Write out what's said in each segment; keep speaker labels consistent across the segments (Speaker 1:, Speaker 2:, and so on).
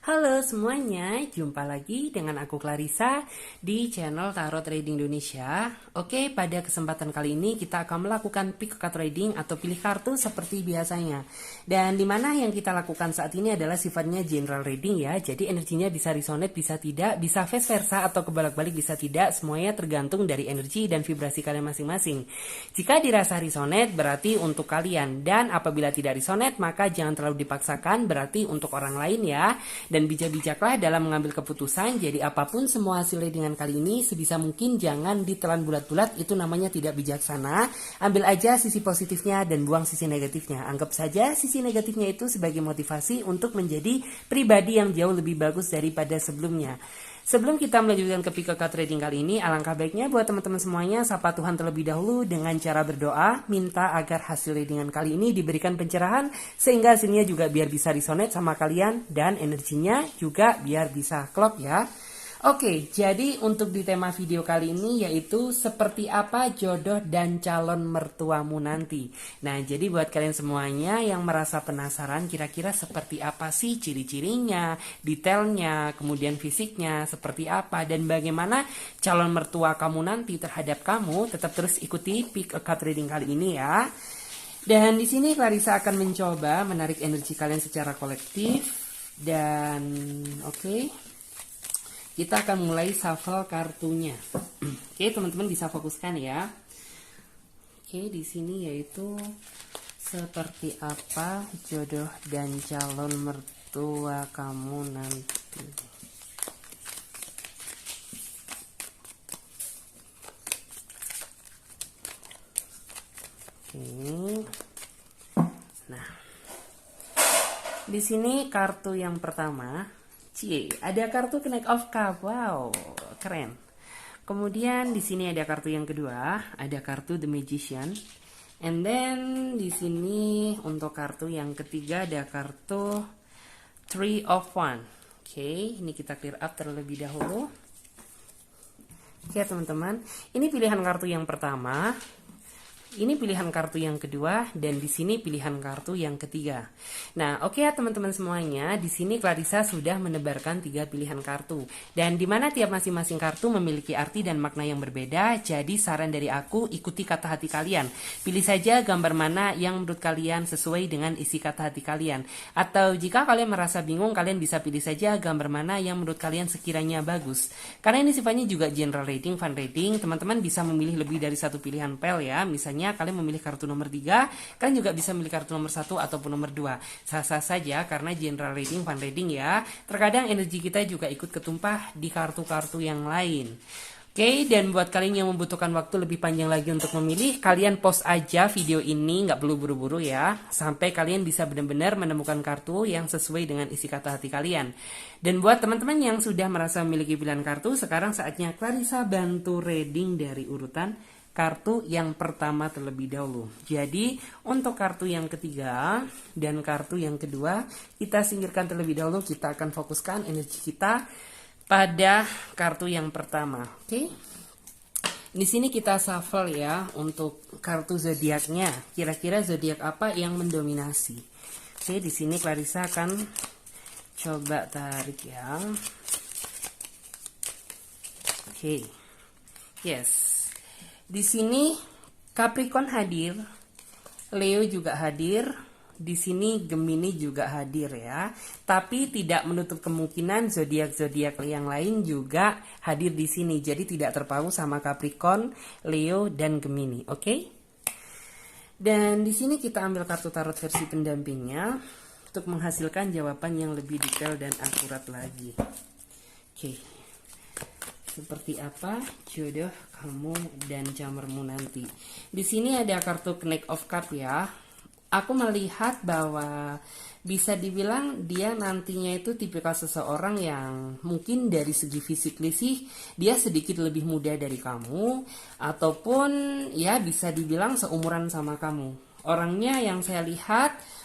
Speaker 1: Halo semuanya, jumpa lagi dengan aku Clarissa di channel Tarot Trading Indonesia. Oke, pada kesempatan kali ini kita akan melakukan pick card trading atau pilih kartu seperti biasanya. Dan dimana yang kita lakukan saat ini adalah sifatnya general reading ya. Jadi energinya bisa resonate, bisa tidak, bisa vice versa atau kebalak-balik bisa tidak. Semuanya tergantung dari energi dan vibrasi kalian masing-masing. Jika dirasa resonate berarti untuk kalian, dan apabila tidak resonate maka jangan terlalu dipaksakan, berarti untuk orang lain ya. Dan bijak-bijaklah dalam mengambil keputusan. Jadi apapun semua hasil readingan kali ini sebisa mungkin jangan ditelan bulat-bulat, itu namanya tidak bijaksana. Ambil aja sisi positifnya dan buang sisi negatifnya. Anggap saja sisi negatifnya itu sebagai motivasi untuk menjadi pribadi yang jauh lebih bagus daripada sebelumnya. Sebelum kita melanjutkan ke pick card trading kali ini, alangkah baiknya buat teman-teman semuanya sapa Tuhan terlebih dahulu dengan cara berdoa, minta agar hasil readingan kali ini diberikan pencerahan sehingga hasilnya juga biar bisa resonate sama kalian dan energinya juga biar bisa klop ya. Oke, jadi untuk di tema video kali ini yaitu seperti apa jodoh dan calon mertuamu nanti. Nah, jadi buat kalian semuanya yang merasa penasaran kira-kira seperti apa sih ciri-cirinya, detailnya, kemudian fisiknya seperti apa, dan bagaimana calon mertua kamu nanti terhadap kamu, tetap terus ikuti pick card reading kali ini ya. Dan di sini Clarissa akan mencoba menarik energi kalian secara kolektif dan oke. Kita akan mulai shuffle kartunya. Oke, teman-teman bisa fokuskan ya. Oke, di sini yaitu seperti apa jodoh dan calon mertua kamu nanti. Oke. Nah, di sini kartu yang pertama. Ada kartu Knight of Cup. Wow, keren. Kemudian di sini ada kartu yang kedua, ada kartu The Magician. And then di sini untuk kartu yang ketiga ada kartu Three of Wands. Oke, ini kita clear up terlebih dahulu. Oke, teman-teman, ini pilihan kartu yang pertama. Ini pilihan kartu yang kedua dan di sini pilihan kartu yang ketiga. Nah, oke ya teman-teman semuanya, di sini Clarissa sudah menebarkan 3 pilihan kartu dan di mana tiap masing-masing kartu memiliki arti dan makna yang berbeda. Jadi saran dari aku, ikuti kata hati kalian. Pilih saja gambar mana yang menurut kalian sesuai dengan isi kata hati kalian. Atau jika kalian merasa bingung, kalian bisa pilih saja gambar mana yang menurut kalian sekiranya bagus. Karena ini sifatnya juga general reading, fun reading, teman-teman bisa memilih lebih dari satu pilihan pel ya. Misalnya kalian memilih kartu nomor 3, kalian juga bisa memilih kartu nomor 1 ataupun nomor 2. Sah-sah saja karena general reading, fun reading ya. Terkadang energi kita juga ikut ketumpah di kartu-kartu yang lain. Oke, dan buat kalian yang membutuhkan waktu lebih panjang lagi untuk memilih, kalian pause aja video ini, nggak perlu buru-buru ya, sampai kalian bisa benar-benar menemukan kartu yang sesuai dengan isi kata hati kalian. Dan buat teman-teman yang sudah merasa memiliki pilihan kartu, sekarang saatnya Clarissa bantu reading dari urutan kartu yang pertama terlebih dahulu. Jadi untuk kartu yang ketiga dan kartu yang kedua kita singkirkan terlebih dahulu. Kita akan fokuskan energi kita pada kartu yang pertama. Oke. Di sini kita shuffle ya untuk kartu zodiaknya. Kira-kira zodiak apa yang mendominasi? Oke, di sini Clarissa akan coba tarik ya. Oke. Yes. Di sini Capricorn hadir, Leo juga hadir, di sini Gemini juga hadir ya. Tapi tidak menutup kemungkinan zodiak-zodiak yang lain juga hadir di sini. Jadi tidak terpaut sama Capricorn, Leo dan Gemini, oke? Dan di sini kita ambil kartu tarot versi pendampingnya untuk menghasilkan jawaban yang lebih detail dan akurat lagi. Oke. Seperti apa jodoh kamu dan camermu nanti. Di sini ada kartu Knight of Cup ya. Aku melihat bahwa bisa dibilang dia nantinya itu tipikal seseorang yang mungkin dari segi fisikly sih dia sedikit lebih muda dari kamu, ataupun ya bisa dibilang seumuran sama kamu. Orangnya yang saya lihat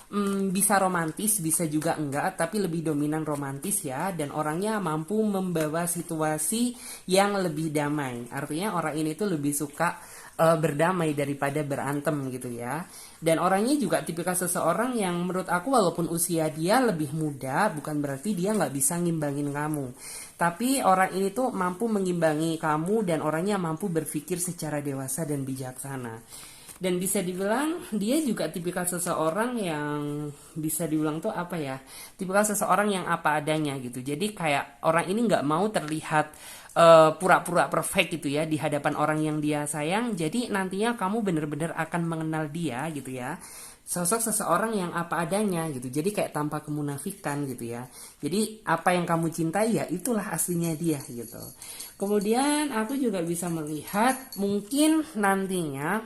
Speaker 1: bisa romantis, bisa juga enggak, tapi lebih dominan romantis ya. Dan orangnya mampu membawa situasi yang lebih damai. Artinya orang ini tuh lebih suka berdamai daripada berantem gitu ya. Dan orangnya juga tipikal seseorang yang menurut aku walaupun usia dia lebih muda, bukan berarti dia nggak bisa ngimbangin kamu. Tapi orang ini tuh mampu mengimbangi kamu dan orangnya mampu berpikir secara dewasa dan bijaksana. Dan bisa dibilang dia juga tipikal seseorang yang bisa dibilang tuh apa ya, tipikal seseorang yang apa adanya gitu. Jadi kayak orang ini nggak mau terlihat pura-pura perfect gitu ya di hadapan orang yang dia sayang. Jadi nantinya kamu bener-bener akan mengenal dia gitu ya, sosok seseorang yang apa adanya gitu. Jadi kayak tanpa kemunafikan gitu ya. Jadi apa yang kamu cintai ya itulah aslinya dia gitu. Kemudian aku juga bisa melihat mungkin nantinya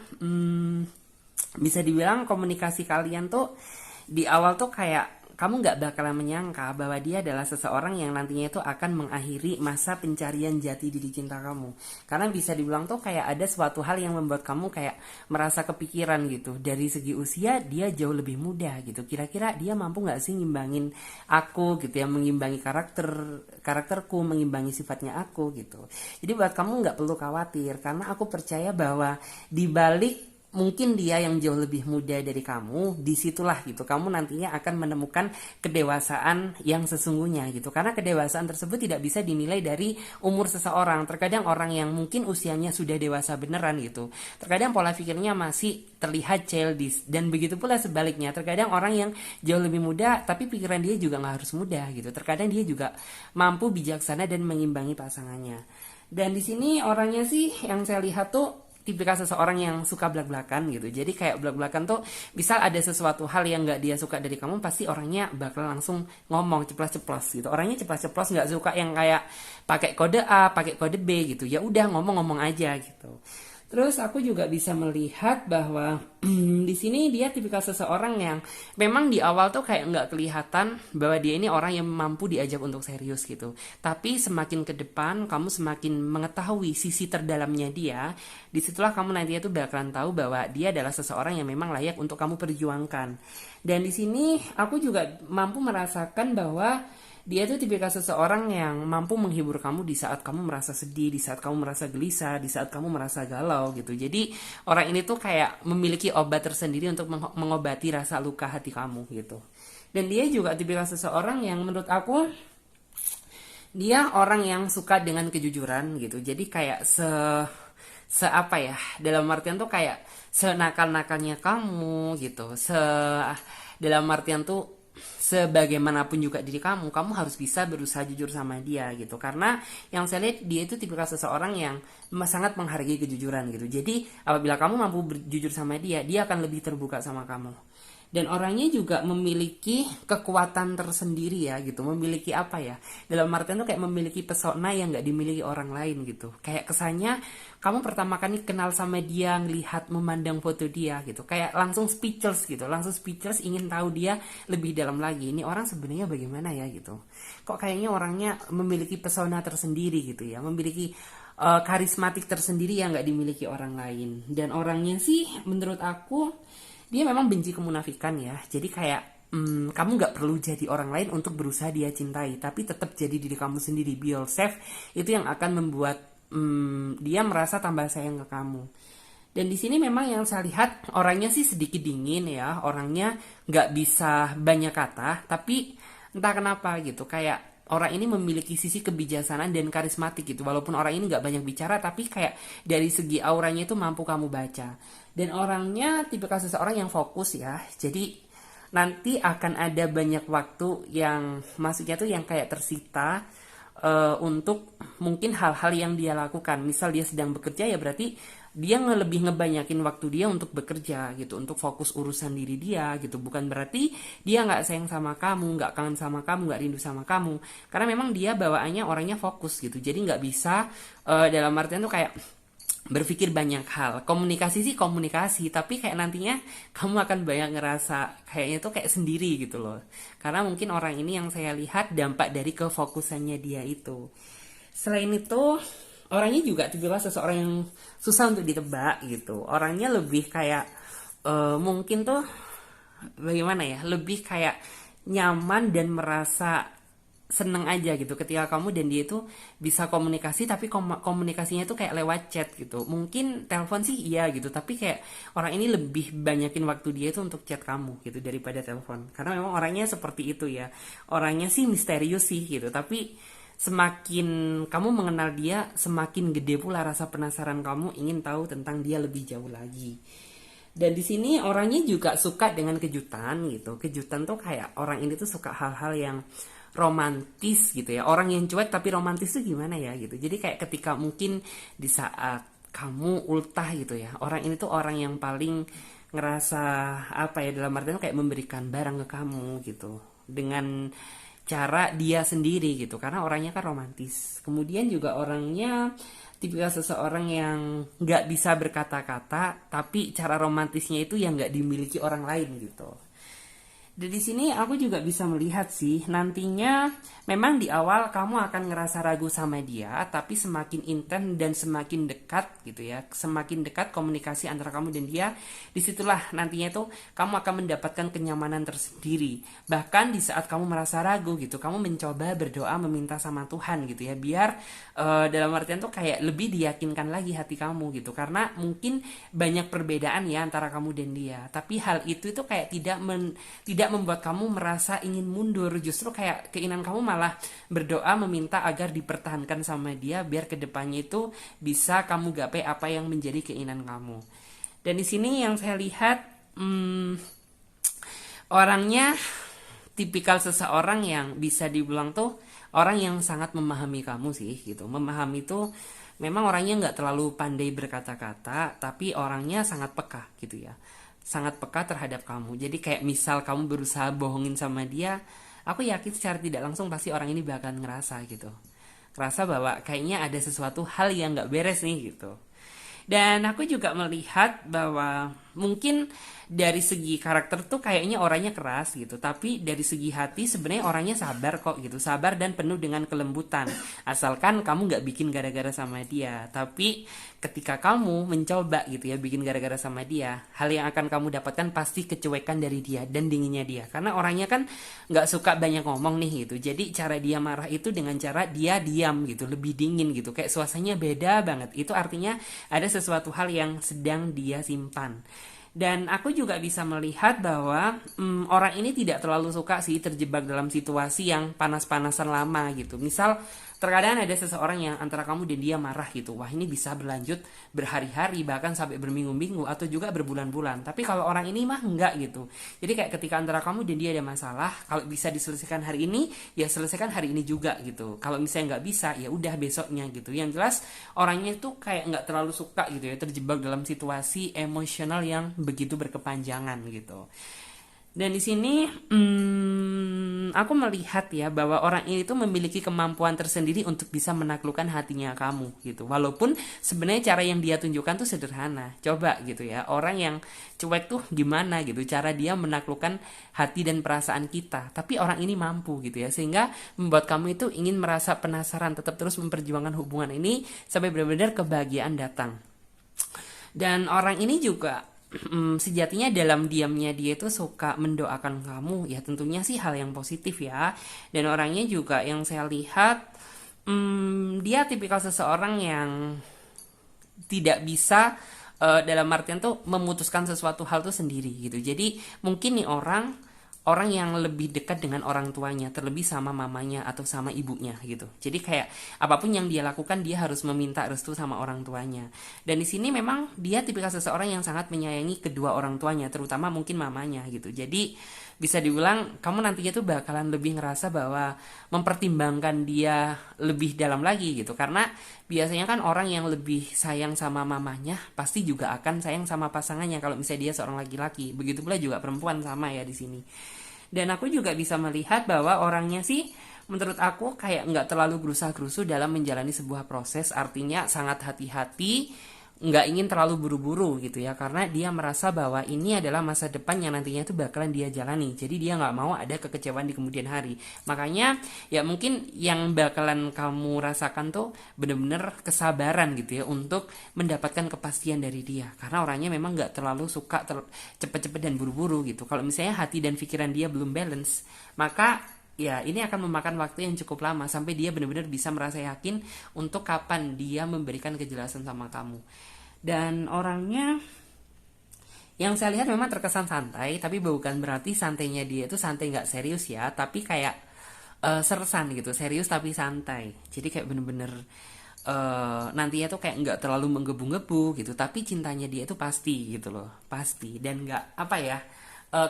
Speaker 1: bisa dibilang komunikasi kalian tuh di awal tuh kayak kamu nggak bakalan menyangka bahwa dia adalah seseorang yang nantinya itu akan mengakhiri masa pencarian jati diri cinta kamu. Karena bisa dibilang tuh kayak ada suatu hal yang membuat kamu kayak merasa kepikiran gitu. Dari segi usia dia jauh lebih muda gitu. Kira-kira dia mampu nggak sih ngimbangin aku gitu ya, mengimbangi karakterku, mengimbangi sifatnya aku gitu. Jadi buat kamu nggak perlu khawatir karena aku percaya bahwa di balik mungkin dia yang jauh lebih muda dari kamu, disitulah gitu kamu nantinya akan menemukan kedewasaan yang sesungguhnya gitu. Karena kedewasaan tersebut tidak bisa dinilai dari umur seseorang. Terkadang orang yang mungkin usianya sudah dewasa beneran gitu, terkadang pola pikirnya masih terlihat childish. Dan begitu pula sebaliknya, terkadang orang yang jauh lebih muda tapi pikiran dia juga nggak harus muda gitu. Terkadang dia juga mampu bijaksana dan mengimbangi pasangannya. Dan di sini orangnya sih yang saya lihat tuh tipikal seseorang yang suka belak-belakan gitu. Jadi kayak belak-belakan tuh misal ada sesuatu hal yang nggak dia suka dari kamu, pasti orangnya bakal langsung ngomong ceplas-ceplos gitu. Orangnya ceplas-ceplos, nggak suka yang kayak pakai kode A, pakai kode B gitu. Ya udah ngomong-ngomong aja gitu. Terus aku juga bisa melihat bahwa di sini dia tipikal seseorang yang memang di awal tuh kayak nggak kelihatan bahwa dia ini orang yang mampu diajak untuk serius gitu. Tapi semakin ke depan kamu semakin mengetahui sisi terdalamnya dia, disitulah kamu nantinya tuh bakalan tahu bahwa dia adalah seseorang yang memang layak untuk kamu perjuangkan. Dan di sini aku juga mampu merasakan bahwa dia tuh tipikal seseorang yang mampu menghibur kamu di saat kamu merasa sedih, di saat kamu merasa gelisah, di saat kamu merasa galau gitu. Jadi orang ini tuh kayak memiliki obat tersendiri untuk mengobati rasa luka hati kamu gitu. Dan dia juga tipikal seseorang yang menurut aku dia orang yang suka dengan kejujuran gitu. Jadi kayak apa ya, dalam artian tuh kayak senakal-nakalnya kamu gitu. Dalam artian tuh sebagaimanapun juga diri kamu harus bisa berusaha jujur sama dia gitu. Karena yang saya lihat dia itu tipikal seseorang yang sangat menghargai kejujuran gitu. Jadi apabila kamu mampu jujur sama dia, dia akan lebih terbuka sama kamu. Dan orangnya juga memiliki kekuatan tersendiri ya gitu. Memiliki apa ya, dalam artian tuh kayak memiliki pesona yang gak dimiliki orang lain gitu. Kayak kesannya kamu pertama kali kenal sama dia, ngelihat memandang foto dia gitu, kayak langsung speechless gitu. Langsung speechless, ingin tahu dia lebih dalam lagi. Ini orang sebenarnya bagaimana ya gitu. Kok kayaknya orangnya memiliki pesona tersendiri gitu ya. Memiliki karismatik tersendiri yang gak dimiliki orang lain. Dan orangnya sih menurut aku dia memang benci kemunafikan ya. Jadi kayak kamu gak perlu jadi orang lain untuk berusaha dia cintai, tapi tetap jadi diri kamu sendiri, be yourself. Itu yang akan membuat dia merasa tambah sayang ke kamu. Dan di sini memang yang saya lihat orangnya sih sedikit dingin ya. Orangnya gak bisa banyak kata, tapi entah kenapa gitu, kayak orang ini memiliki sisi kebijaksanaan dan karismatik gitu. Walaupun orang ini gak banyak bicara, tapi kayak dari segi auranya itu mampu kamu baca. Dan orangnya tipikal seseorang yang fokus ya. Jadi nanti akan ada banyak waktu yang maksudnya tuh yang kayak tersita untuk mungkin hal-hal yang dia lakukan. Misal dia sedang bekerja, ya berarti dia lebih ngebanyakin waktu dia untuk bekerja gitu, untuk fokus urusan diri dia gitu. Bukan berarti dia nggak sayang sama kamu, nggak kangen sama kamu, nggak rindu sama kamu. Karena memang dia bawaannya orangnya fokus gitu. Jadi nggak bisa dalam artian tuh kayak berpikir banyak hal. Komunikasi sih komunikasi, tapi kayak nantinya kamu akan banyak ngerasa kayaknya tuh kayak sendiri gitu loh. Karena mungkin orang ini yang saya lihat dampak dari kefokusannya dia itu. Selain itu, orangnya juga tipikal seseorang yang susah untuk ditebak gitu. Orangnya lebih kayak mungkin tuh bagaimana ya, lebih kayak nyaman dan merasa seneng aja gitu ketika kamu dan dia itu bisa komunikasi, tapi komunikasinya itu kayak lewat chat gitu. Mungkin telepon sih iya gitu, tapi kayak orang ini lebih banyakin waktu dia itu untuk chat kamu gitu daripada telepon, karena memang orangnya seperti itu ya. Orangnya sih misterius sih gitu, tapi semakin kamu mengenal dia, semakin gede pula rasa penasaran kamu ingin tahu tentang dia lebih jauh lagi. Dan di sini orangnya juga suka dengan kejutan gitu. Kejutan tuh kayak orang ini tuh suka hal-hal yang romantis gitu ya. Orang yang cuek tapi romantis tuh gimana ya gitu. Jadi kayak ketika mungkin di saat kamu ultah gitu ya, orang ini tuh orang yang paling ngerasa apa ya, dalam artian kayak memberikan barang ke kamu gitu dengan cara dia sendiri gitu, karena orangnya kan romantis. Kemudian juga orangnya tipikal seseorang yang nggak bisa berkata-kata, tapi cara romantisnya itu yang nggak dimiliki orang lain gitu. Dan di sini aku juga bisa melihat sih, nantinya memang di awal kamu akan ngerasa ragu sama dia, tapi semakin intens dan semakin dekat gitu ya, semakin dekat komunikasi antara kamu dan dia, disitulah nantinya tuh kamu akan mendapatkan kenyamanan tersendiri. Bahkan di saat kamu merasa ragu gitu, kamu mencoba berdoa meminta sama Tuhan gitu ya, biar dalam artian tuh kayak lebih diyakinkan lagi hati kamu gitu, karena mungkin banyak perbedaan ya antara kamu dan dia, tapi hal itu kayak tidak membuat kamu merasa ingin mundur, justru kayak keinginan kamu malah berdoa meminta agar dipertahankan sama dia, biar kedepannya itu bisa kamu gapai apa yang menjadi keinginan kamu. Dan di sini yang saya lihat orangnya tipikal seseorang yang bisa dibilang tuh orang yang sangat memahami kamu sih gitu. Memahami itu memang orangnya nggak terlalu pandai berkata-kata, tapi orangnya sangat peka gitu ya, sangat peka terhadap kamu. Jadi kayak misal kamu berusaha bohongin sama dia, aku yakin secara tidak langsung pasti orang ini bakalan ngerasa gitu, ngerasa bahwa kayaknya ada sesuatu hal yang nggak beres nih gitu. Dan aku juga melihat bahwa mungkin dari segi karakter tuh kayaknya orangnya keras gitu, tapi dari segi hati sebenarnya orangnya sabar kok gitu, sabar dan penuh dengan kelembutan, asalkan kamu nggak bikin gara-gara sama dia. Tapi ketika kamu mencoba gitu ya bikin gara-gara sama dia, hal yang akan kamu dapatkan pasti kecuekan dari dia dan dinginnya dia, karena orangnya kan nggak suka banyak ngomong nih gitu. Jadi cara dia marah itu dengan cara dia diam gitu, lebih dingin gitu, kayak suasananya beda banget. Itu artinya ada sesuatu hal yang sedang dia simpan. Dan aku juga bisa melihat bahwa orang ini tidak terlalu suka sih terjebak dalam situasi yang panas-panasan lama gitu. Misal terkadang ada seseorang yang antara kamu dan dia marah gitu, wah ini bisa berlanjut berhari-hari, bahkan sampai berminggu-minggu atau juga berbulan-bulan. Tapi kalau orang ini mah enggak gitu. Jadi kayak ketika antara kamu dan dia ada masalah, kalau bisa diselesaikan hari ini ya selesaikan hari ini juga gitu. Kalau misalnya nggak bisa ya udah besoknya gitu. Yang jelas orangnya itu kayak nggak terlalu suka gitu ya terjebak dalam situasi emosional yang begitu berkepanjangan gitu. Dan di sini aku melihat ya bahwa orang ini tuh memiliki kemampuan tersendiri untuk bisa menaklukkan hatinya kamu gitu. Walaupun sebenarnya cara yang dia tunjukkan tuh sederhana. Coba gitu ya, orang yang cuek tuh gimana gitu cara dia menaklukkan hati dan perasaan kita. Tapi orang ini mampu gitu ya, sehingga membuat kamu itu ingin merasa penasaran, tetap terus memperjuangkan hubungan ini sampai benar-benar kebahagiaan datang. Dan orang ini juga sejatinya dalam diamnya dia itu suka mendoakan kamu ya, tentunya sih hal yang positif ya. Dan orangnya juga yang saya lihat dia tipikal seseorang yang tidak bisa dalam artian tuh memutuskan sesuatu hal tuh sendiri gitu. Jadi mungkin nih orang yang lebih dekat dengan orang tuanya, terlebih sama mamanya atau sama ibunya gitu. Jadi kayak apapun yang dia lakukan dia harus meminta restu sama orang tuanya. Dan di sini memang dia tipikal seseorang yang sangat menyayangi kedua orang tuanya, terutama mungkin mamanya gitu. Jadi bisa dibilang kamu nantinya tuh bakalan lebih ngerasa bahwa mempertimbangkan dia lebih dalam lagi gitu, karena biasanya kan orang yang lebih sayang sama mamanya pasti juga akan sayang sama pasangannya kalau misalnya dia seorang laki-laki. Begitu pula juga perempuan sama ya di sini. Dan aku juga bisa melihat bahwa orangnya sih menurut aku kayak nggak terlalu gerusa-gerusu dalam menjalani sebuah proses, artinya sangat hati-hati, nggak ingin terlalu buru-buru gitu ya, karena dia merasa bahwa ini adalah masa depan yang nantinya itu bakalan dia jalani. Jadi dia nggak mau ada kekecewaan di kemudian hari. Makanya ya mungkin yang bakalan kamu rasakan tuh bener-bener kesabaran gitu ya untuk mendapatkan kepastian dari dia, karena orangnya memang nggak terlalu suka cepet-cepet dan buru-buru gitu. Kalau misalnya hati dan pikiran dia belum balance, maka ya ini akan memakan waktu yang cukup lama sampai dia benar-benar bisa merasa yakin untuk kapan dia memberikan kejelasan sama kamu. Dan orangnya yang saya lihat memang terkesan santai, tapi bukan berarti santainya dia itu santai nggak serius ya, tapi kayak sersan gitu, serius tapi santai. Jadi kayak bener-bener nantinya tuh kayak nggak terlalu menggebu-gebu gitu, tapi cintanya dia itu pasti gitu loh, pasti, dan nggak apa ya,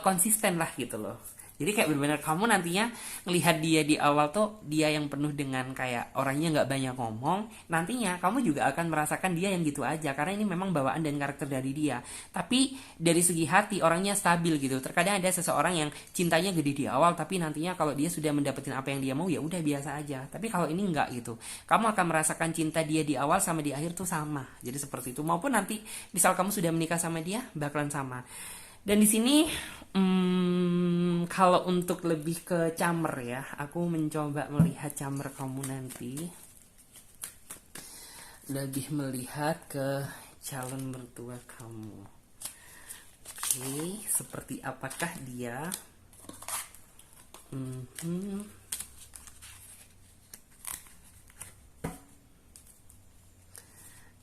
Speaker 1: konsisten lah gitu loh. Jadi kayak benar-benar kamu nantinya ngelihat dia di awal tuh dia yang penuh dengan kayak orangnya nggak banyak ngomong. Nantinya kamu juga akan merasakan dia yang gitu aja karena ini memang bawaan dan karakter dari dia. Tapi dari segi hati orangnya stabil gitu. Terkadang ada seseorang yang cintanya gede di awal tapi nantinya kalau dia sudah mendapatkan apa yang dia mau ya udah biasa aja. Tapi kalau ini nggak gitu. Kamu akan merasakan cinta dia di awal sama di akhir tuh sama. Jadi seperti itu. Maupun nanti misal kamu sudah menikah sama dia bakalan sama. Dan di sini kalau untuk lebih ke camer ya, aku mencoba melihat camer kamu nanti. Lebih melihat ke calon mertua kamu. Oke, seperti apakah dia?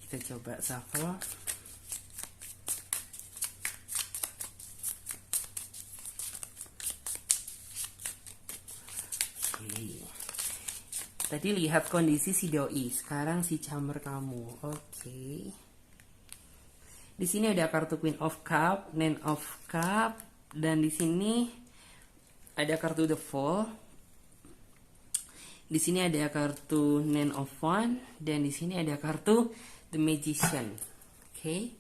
Speaker 1: Kita coba shuffle. Tadi lihat kondisi si doi, sekarang si camer kamu. Oke. Di sini ada kartu Queen of Cup, Nine of Cup, dan di sini ada kartu The Fool. Di sini ada kartu Nine of Wands dan di sini ada kartu The Magician. Oke.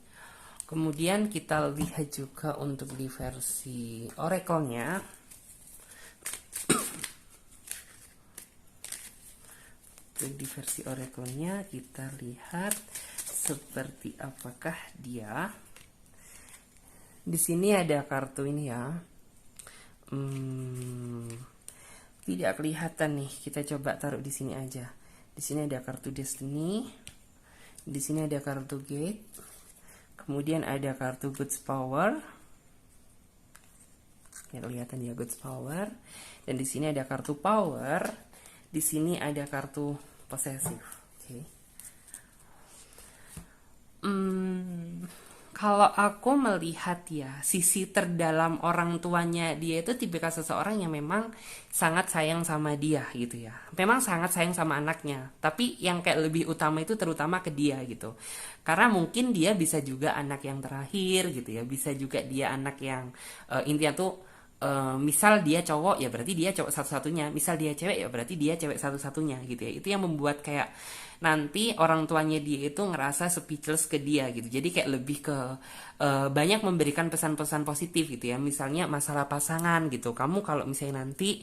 Speaker 1: Kemudian kita lihat juga untuk di versi oracle-nya. Di versi oracle-nya kita lihat seperti apakah dia. Di sini ada kartu ini ya. Tidak kelihatan nih. Kita coba taruh di sini aja. Di sini ada kartu Destiny. Di sini ada kartu Gate. Kemudian ada kartu God's Power. Ya, kelihatan ya God's Power. Dan di sini ada kartu Power. Di sini ada kartu posesif. Oke. Kalau aku melihat ya sisi terdalam orang tuanya dia itu tipikal seseorang yang memang sangat sayang sama dia gitu ya. Memang sangat sayang sama anaknya. Tapi yang kayak lebih utama itu terutama ke dia gitu. Karena mungkin dia bisa juga anak yang terakhir gitu ya. Bisa juga dia anak yang intinya tuh misal dia cowok ya berarti dia cowok satu-satunya, misal dia cewek ya berarti dia cewek satu-satunya gitu ya. Itu yang membuat kayak nanti orang tuanya dia itu ngerasa speechless ke dia gitu. Jadi kayak lebih ke banyak memberikan pesan-pesan positif gitu ya. Misalnya masalah pasangan gitu, kamu kalau misalnya nanti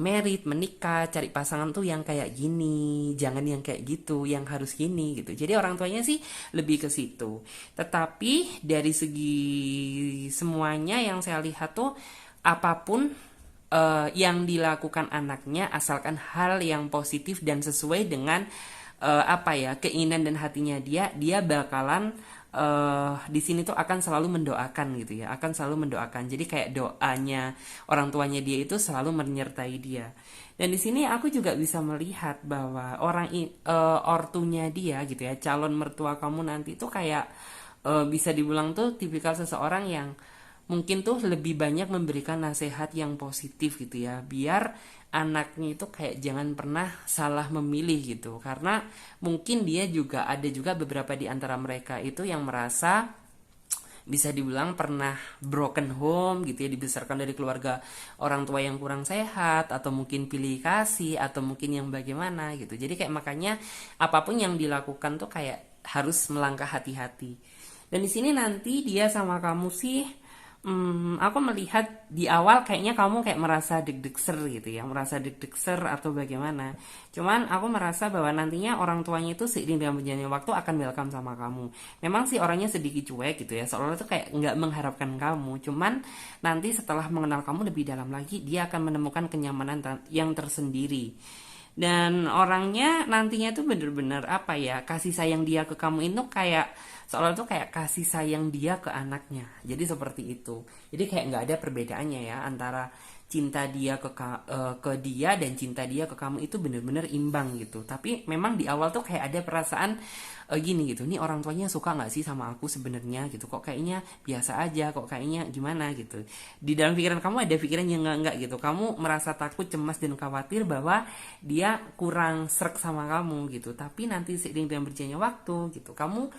Speaker 1: married, menikah, cari pasangan tuh yang kayak gini, jangan yang kayak gitu, yang harus gini gitu. Jadi orang tuanya sih lebih ke situ. Tetapi dari segi semuanya yang saya lihat tuh apapun yang dilakukan anaknya asalkan hal yang positif dan sesuai dengan keinginan dan hatinya dia bakalan di sini tuh akan selalu mendoakan gitu ya, akan selalu mendoakan. Jadi kayak doanya orang tuanya dia itu selalu menyertai dia. Dan di sini aku juga bisa melihat bahwa ortunya dia gitu ya, calon mertua kamu nanti tuh kayak bisa dibilang tuh tipikal seseorang yang mungkin tuh lebih banyak memberikan nasihat yang positif gitu ya, biar anaknya itu kayak jangan pernah salah memilih gitu. Karena mungkin dia juga ada juga beberapa di antara mereka itu yang merasa bisa dibilang pernah broken home gitu ya, dibesarkan dari keluarga orang tua yang kurang sehat, atau mungkin pilih kasih, atau mungkin yang bagaimana gitu. Jadi kayak makanya apapun yang dilakukan tuh kayak harus melangkah hati-hati. Dan di sini nanti dia sama kamu sih aku melihat di awal kayaknya kamu kayak merasa deg-degser gitu ya, merasa deg-degser atau bagaimana. Cuman aku merasa bahwa nantinya orang tuanya itu seiring dengan berjalannya waktu akan welcome sama kamu. Memang sih orangnya sedikit cuek gitu ya, seolah-olah itu kayak nggak mengharapkan kamu. Cuman nanti setelah mengenal kamu lebih dalam lagi, dia akan menemukan kenyamanan yang tersendiri. Dan orangnya nantinya tuh bener-bener kasih sayang dia ke kamu itu kayak seolah tuh kayak kasih sayang dia ke anaknya. Jadi seperti itu. Jadi kayak nggak ada perbedaannya ya antara cinta dia ke dia dan cinta dia ke kamu itu bener-bener imbang gitu. Tapi memang di awal tuh kayak ada perasaan gini gitu, nih orang tuanya suka nggak sih sama aku sebenarnya gitu, kok kayaknya biasa aja, kok kayaknya gimana gitu. Di dalam pikiran kamu ada pikiran yang nggak gitu, kamu merasa takut, cemas dan khawatir bahwa dia kurang srek sama kamu gitu. Tapi nanti seiring dengan berjalannya waktu gitu, kamu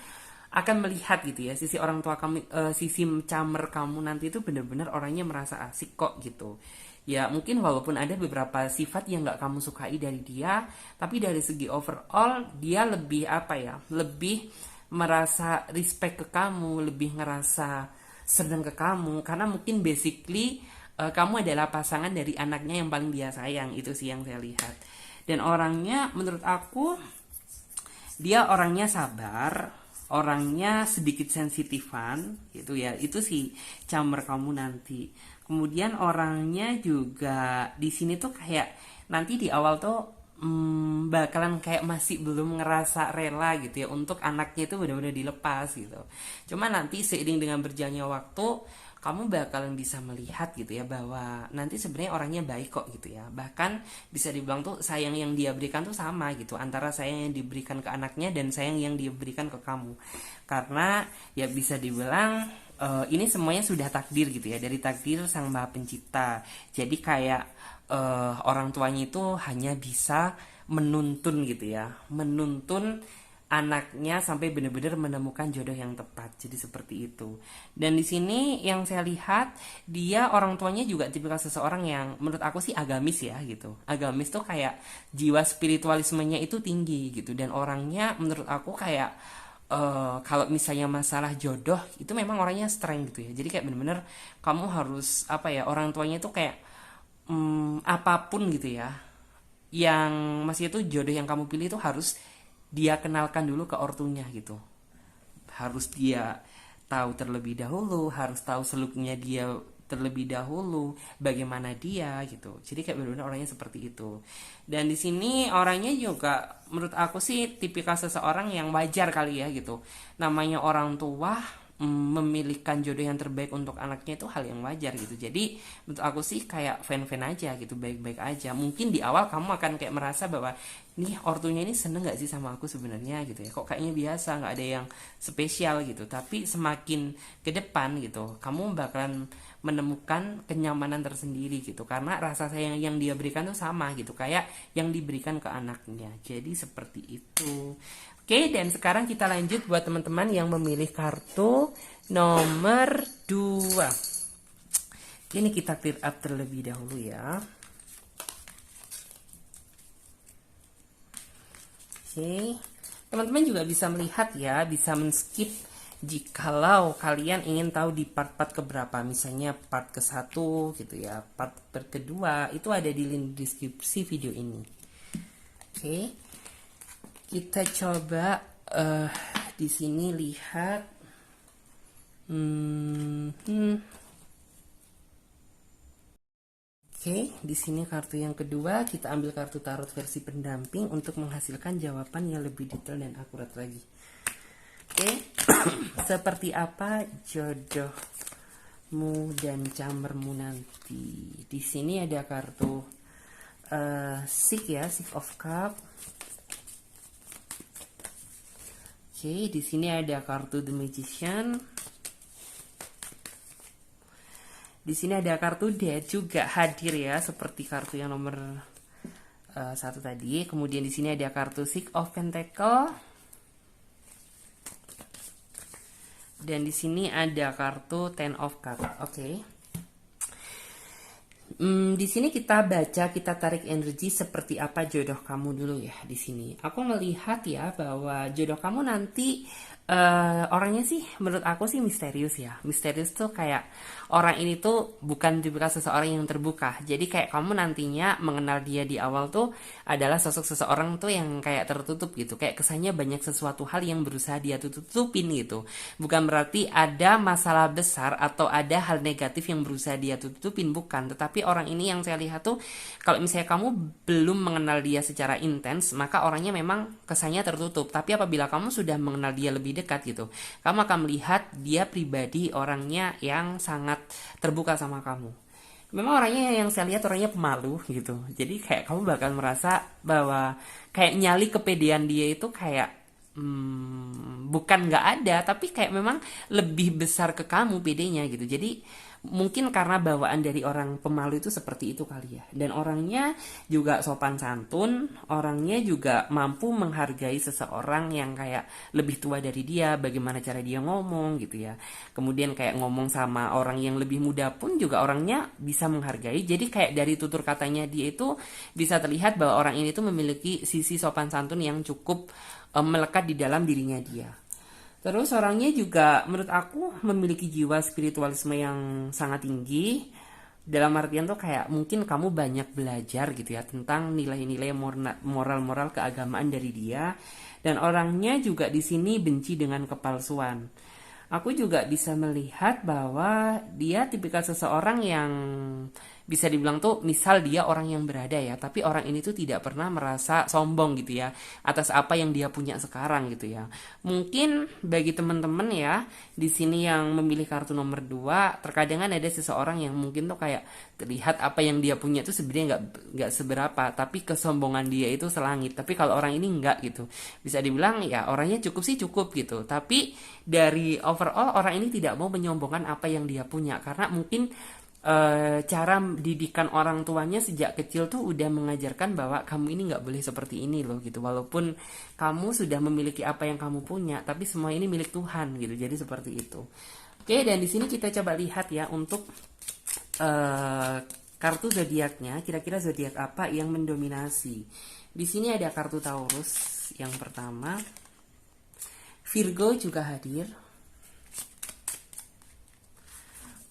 Speaker 1: akan melihat gitu ya, sisi orang tua kamu, sisi camer kamu nanti itu benar-benar orangnya merasa asik kok gitu. Ya mungkin walaupun ada beberapa sifat yang nggak kamu sukai dari dia, tapi dari segi overall dia lebih apa ya, lebih merasa respect ke kamu, lebih ngerasa seneng ke kamu, karena mungkin basically kamu adalah pasangan dari anaknya yang paling dia sayang. Itu sih yang saya lihat. Dan orangnya menurut aku dia orangnya sabar, orangnya sedikit sensitifan gitu ya. Itu sih camer kamu nanti. Kemudian orangnya juga di sini tuh kayak nanti di awal tuh bakalan kayak masih belum ngerasa rela gitu ya untuk anaknya itu benar-benar dilepas gitu. Cuma nanti seiring dengan berjalannya waktu kamu bakalan bisa melihat gitu ya bahwa nanti sebenarnya orangnya baik kok gitu ya. Bahkan bisa dibilang tuh sayang yang dia berikan tuh sama gitu antara sayang yang diberikan ke anaknya dan sayang yang dia berikan ke kamu. Karena ya bisa dibilang ini semuanya sudah takdir gitu ya, dari takdir Sang Maha Pencipta. Jadi kayak orang tuanya itu hanya bisa menuntun gitu ya, menuntun anaknya sampai benar-benar menemukan jodoh yang tepat. Jadi seperti itu. Dan di sini yang saya lihat dia orang tuanya juga tipikal seseorang yang menurut aku sih agamis ya gitu. Agamis tuh kayak jiwa spiritualismenya itu tinggi gitu, dan orangnya menurut aku kayak kalau misalnya masalah jodoh itu memang orangnya strength gitu ya. Jadi kayak bener-bener kamu harus apa ya, orang tuanya itu kayak apapun gitu ya, yang masih itu jodoh yang kamu pilih itu harus dia kenalkan dulu ke ortunya gitu. Harus dia tahu terlebih dahulu, harus tahu seluknya dia terlebih dahulu, bagaimana dia gitu. Jadi kayak benar-benar orangnya seperti itu. Dan di sini orangnya juga menurut aku sih tipikal seseorang yang wajar kali ya gitu. Namanya orang tua memilihkan jodoh yang terbaik untuk anaknya itu hal yang wajar gitu. Jadi menurut aku sih kayak fan-fan aja gitu, baik-baik aja. Mungkin di awal kamu akan kayak merasa bahwa nih ortunya ini seneng gak sih sama aku sebenarnya gitu ya, kok kayaknya biasa, nggak ada yang spesial gitu. Tapi semakin ke depan gitu kamu bakalan menemukan kenyamanan tersendiri gitu, karena rasa sayang yang dia berikan tuh sama gitu kayak yang diberikan ke anaknya. Jadi seperti itu. Oke, dan sekarang kita lanjut buat teman-teman yang memilih kartu nomor 2. Ini kita clear up terlebih dahulu ya. Oke, teman-teman juga bisa melihat ya, bisa men-skip jikalau kalian ingin tahu di part-part keberapa, misalnya part ke-1 gitu ya, part kedua itu ada di link deskripsi video ini. Oke, kita coba di sini lihat. Oke, di sini kartu yang kedua, kita ambil kartu tarot versi pendamping untuk menghasilkan jawaban yang lebih detail dan akurat lagi. Oke, seperti apa jodohmu dan camermu nanti? Di sini ada kartu Six ya, Six of Cup. Oke, di sini ada kartu The Magician. Di sini ada kartu Death juga hadir ya, seperti kartu yang nomor 1 tadi. Kemudian di sini ada kartu Six of Pentacle. Dan di sini ada kartu Ten of Cups. Oke. Di sini kita baca, kita tarik energi seperti apa jodoh kamu dulu ya di sini. Aku melihat ya bahwa jodoh kamu nanti orangnya sih menurut aku sih misterius ya. Misterius tuh kayak orang ini tuh bukan tipikal seseorang yang terbuka. Jadi kayak kamu nantinya mengenal dia di awal tuh adalah sosok seseorang tuh yang kayak tertutup gitu. Kayak kesannya banyak sesuatu hal yang berusaha dia tutupin gitu. Bukan berarti ada masalah besar atau ada hal negatif yang berusaha dia tutupin, bukan. Tetapi orang ini yang saya lihat tuh kalau misalnya kamu belum mengenal dia secara intens, maka orangnya memang kesannya tertutup. Tapi apabila kamu sudah mengenal dia lebih dekat gitu, kamu akan melihat dia pribadi orangnya yang sangat terbuka sama kamu. memang orangnya yang saya lihat orangnya pemalu gitu. Jadi kayak kamu bakal merasa bahwa kayak nyali kepedean dia itu kayak bukan nggak ada, tapi kayak memang lebih besar ke kamu pedenya gitu. Jadi mungkin karena bawaan dari orang pemalu itu seperti itu kali ya. Dan orangnya juga sopan santun, orangnya juga mampu menghargai seseorang yang kayak lebih tua dari dia, bagaimana cara dia ngomong gitu ya. Kemudian kayak ngomong sama orang yang lebih muda pun juga orangnya bisa menghargai. Jadi kayak dari tutur katanya dia itu bisa terlihat bahwa orang ini tuh memiliki sisi sopan santun yang cukup melekat di dalam dirinya dia. Terus orangnya juga menurut aku memiliki jiwa spiritualisme yang sangat tinggi. Dalam artian tuh kayak mungkin kamu banyak belajar gitu ya tentang nilai-nilai moral-moral keagamaan dari dia. Dan orangnya juga di sini benci dengan kepalsuan. Aku juga bisa melihat bahwa dia tipikal seseorang yang bisa dibilang tuh misal dia orang yang berada ya, tapi orang ini tuh tidak pernah merasa sombong gitu ya atas apa yang dia punya sekarang gitu ya. Mungkin bagi teman-teman ya di sini yang memilih kartu nomor 2, terkadang ada seseorang yang mungkin tuh kayak terlihat apa yang dia punya tuh sebenarnya nggak seberapa, tapi kesombongan dia itu selangit. Tapi kalau orang ini nggak gitu, bisa dibilang ya orangnya cukup sih cukup gitu, tapi dari overall orang ini tidak mau menyombongkan apa yang dia punya karena mungkin cara didikan orang tuanya sejak kecil tuh udah mengajarkan bahwa kamu ini nggak boleh seperti ini loh gitu, walaupun kamu sudah memiliki apa yang kamu punya tapi semua ini milik Tuhan gitu, jadi seperti itu. Oke, dan di sini kita coba lihat ya untuk kartu zodiaknya, kira-kira zodiak apa yang mendominasi. Di sini ada kartu Taurus yang pertama, Virgo juga hadir.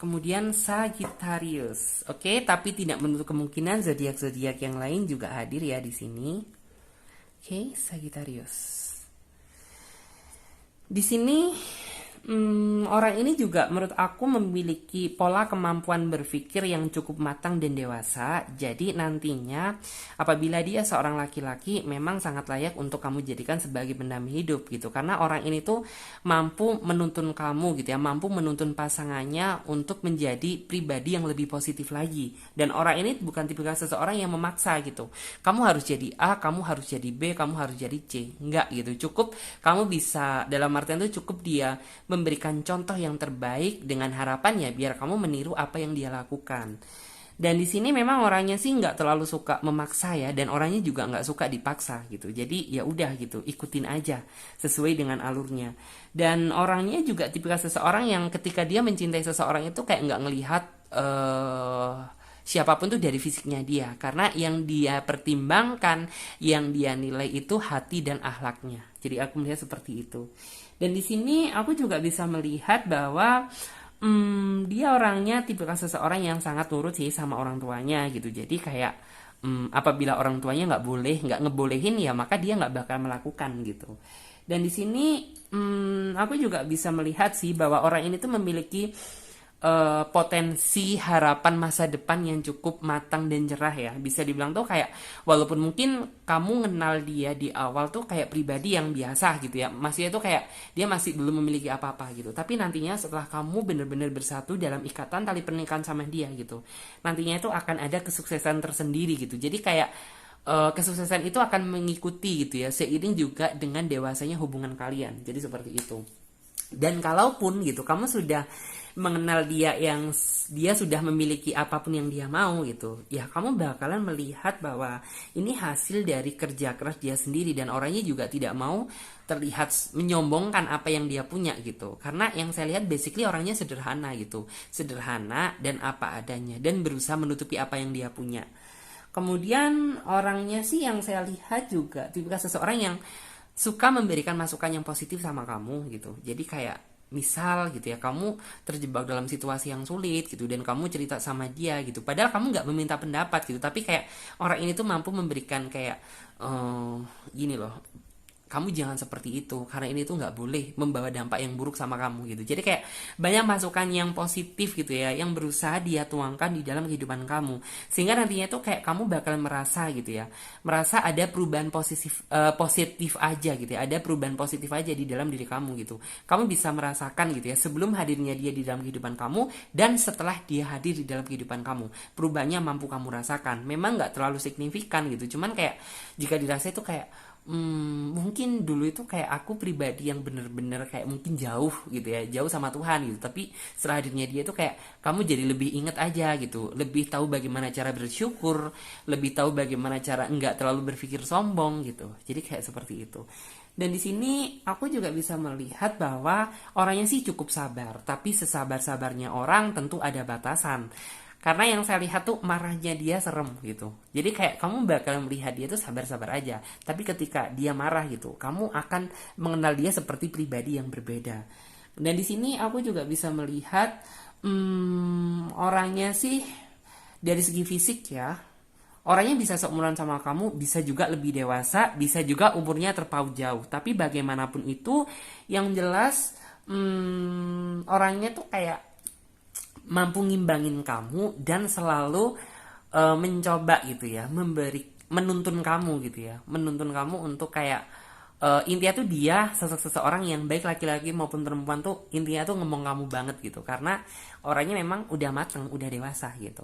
Speaker 1: Kemudian Sagittarius. Oke, tapi tidak menutup kemungkinan zodiak-zodiak yang lain juga hadir ya di sini. Oke, Sagittarius. Di sini orang ini juga menurut aku memiliki pola kemampuan berpikir yang cukup matang dan dewasa. Jadi nantinya apabila dia seorang laki-laki memang sangat layak untuk kamu jadikan sebagai pendamping hidup gitu. Karena orang ini tuh mampu menuntun kamu gitu ya, mampu menuntun pasangannya untuk menjadi pribadi yang lebih positif lagi. Dan orang ini bukan tipikal seseorang yang memaksa gitu. Kamu harus jadi A, kamu harus jadi B, kamu harus jadi C. Enggak gitu. Cukup kamu bisa, dalam artian itu cukup dia memberikan contoh yang terbaik dengan harapannya biar kamu meniru apa yang dia lakukan. Dan di sini memang orangnya sih nggak terlalu suka memaksa ya, dan orangnya juga nggak suka dipaksa gitu. Jadi ya udah gitu, ikutin aja sesuai dengan alurnya. Dan orangnya juga tipikal seseorang yang ketika dia mencintai seseorang itu kayak nggak ngelihat siapapun tuh dari fisiknya dia, karena yang dia pertimbangkan, yang dia nilai itu hati dan akhlaknya. Jadi aku melihat seperti itu. Dan di sini aku juga bisa melihat bahwa dia orangnya tipikal seseorang yang sangat nurut sih sama orang tuanya gitu. Jadi kayak apabila orang tuanya nggak ngebolehin ya maka dia nggak bakal melakukan gitu. Dan di sini aku juga bisa melihat sih bahwa orang ini tuh memiliki potensi harapan masa depan yang cukup matang dan cerah ya. Bisa dibilang tuh kayak walaupun mungkin kamu kenal dia di awal tuh kayak pribadi yang biasa gitu ya, maksudnya tuh kayak dia masih belum memiliki apa-apa gitu, tapi nantinya setelah kamu benar-benar bersatu dalam ikatan tali pernikahan sama dia gitu, nantinya itu akan ada kesuksesan tersendiri gitu. Jadi kayak kesuksesan itu akan mengikuti gitu ya, seiring juga dengan dewasanya hubungan kalian. Jadi seperti itu. Dan kalaupun gitu kamu sudah mengenal dia, yang dia sudah memiliki apapun yang dia mau gitu, ya kamu bakalan melihat bahwa ini hasil dari kerja keras dia sendiri, dan orangnya juga tidak mau terlihat menyombongkan apa yang dia punya gitu. Karena yang saya lihat basically orangnya sederhana gitu, sederhana dan apa adanya, dan berusaha menutupi apa yang dia punya. Kemudian orangnya sih yang saya lihat juga tipikal seseorang yang suka memberikan masukan yang positif sama kamu gitu. Jadi kayak misal gitu ya, kamu terjebak dalam situasi yang sulit gitu dan kamu cerita sama dia gitu, padahal kamu nggak meminta pendapat gitu, tapi kayak orang ini tuh mampu memberikan kayak gini loh, kamu jangan seperti itu, karena ini tuh nggak boleh membawa dampak yang buruk sama kamu gitu. Jadi kayak banyak masukan yang positif gitu ya, yang berusaha dia tuangkan di dalam kehidupan kamu, sehingga nantinya tuh kayak kamu bakal merasa gitu ya, merasa ada perubahan positif aja gitu ya, ada perubahan positif aja di dalam diri kamu gitu. Kamu bisa merasakan gitu ya, sebelum hadirnya dia di dalam kehidupan kamu dan setelah dia hadir di dalam kehidupan kamu, perubahannya mampu kamu rasakan. Memang nggak terlalu signifikan gitu, cuman kayak jika dirasa itu kayak mungkin dulu itu kayak aku pribadi yang bener-bener kayak mungkin jauh gitu ya, jauh sama Tuhan gitu, tapi setelah hadirnya dia itu kayak kamu jadi lebih inget aja gitu, lebih tahu bagaimana cara bersyukur, lebih tahu bagaimana cara enggak terlalu berpikir sombong gitu. Jadi kayak seperti itu. Dan di sini aku juga bisa melihat bahwa orangnya sih cukup sabar, tapi sesabar-sabarnya orang tentu ada batasan. Karena yang saya lihat tuh marahnya dia serem gitu. Jadi kayak kamu bakal melihat dia tuh sabar-sabar aja. Tapi ketika dia marah gitu, kamu akan mengenal dia seperti pribadi yang berbeda. Dan di sini aku juga bisa melihat orangnya sih dari segi fisik ya. Orangnya bisa seumuran sama kamu, bisa juga lebih dewasa, bisa juga umurnya terpaut jauh. Tapi bagaimanapun itu, yang jelas orangnya tuh kayak mampu ngimbangin kamu dan selalu mencoba gitu ya, menuntun kamu gitu ya, menuntun kamu untuk kayak intinya tuh dia seseorang yang baik laki-laki maupun perempuan tuh intinya tuh ngomong kamu banget gitu, karena orangnya memang udah mateng, udah dewasa gitu.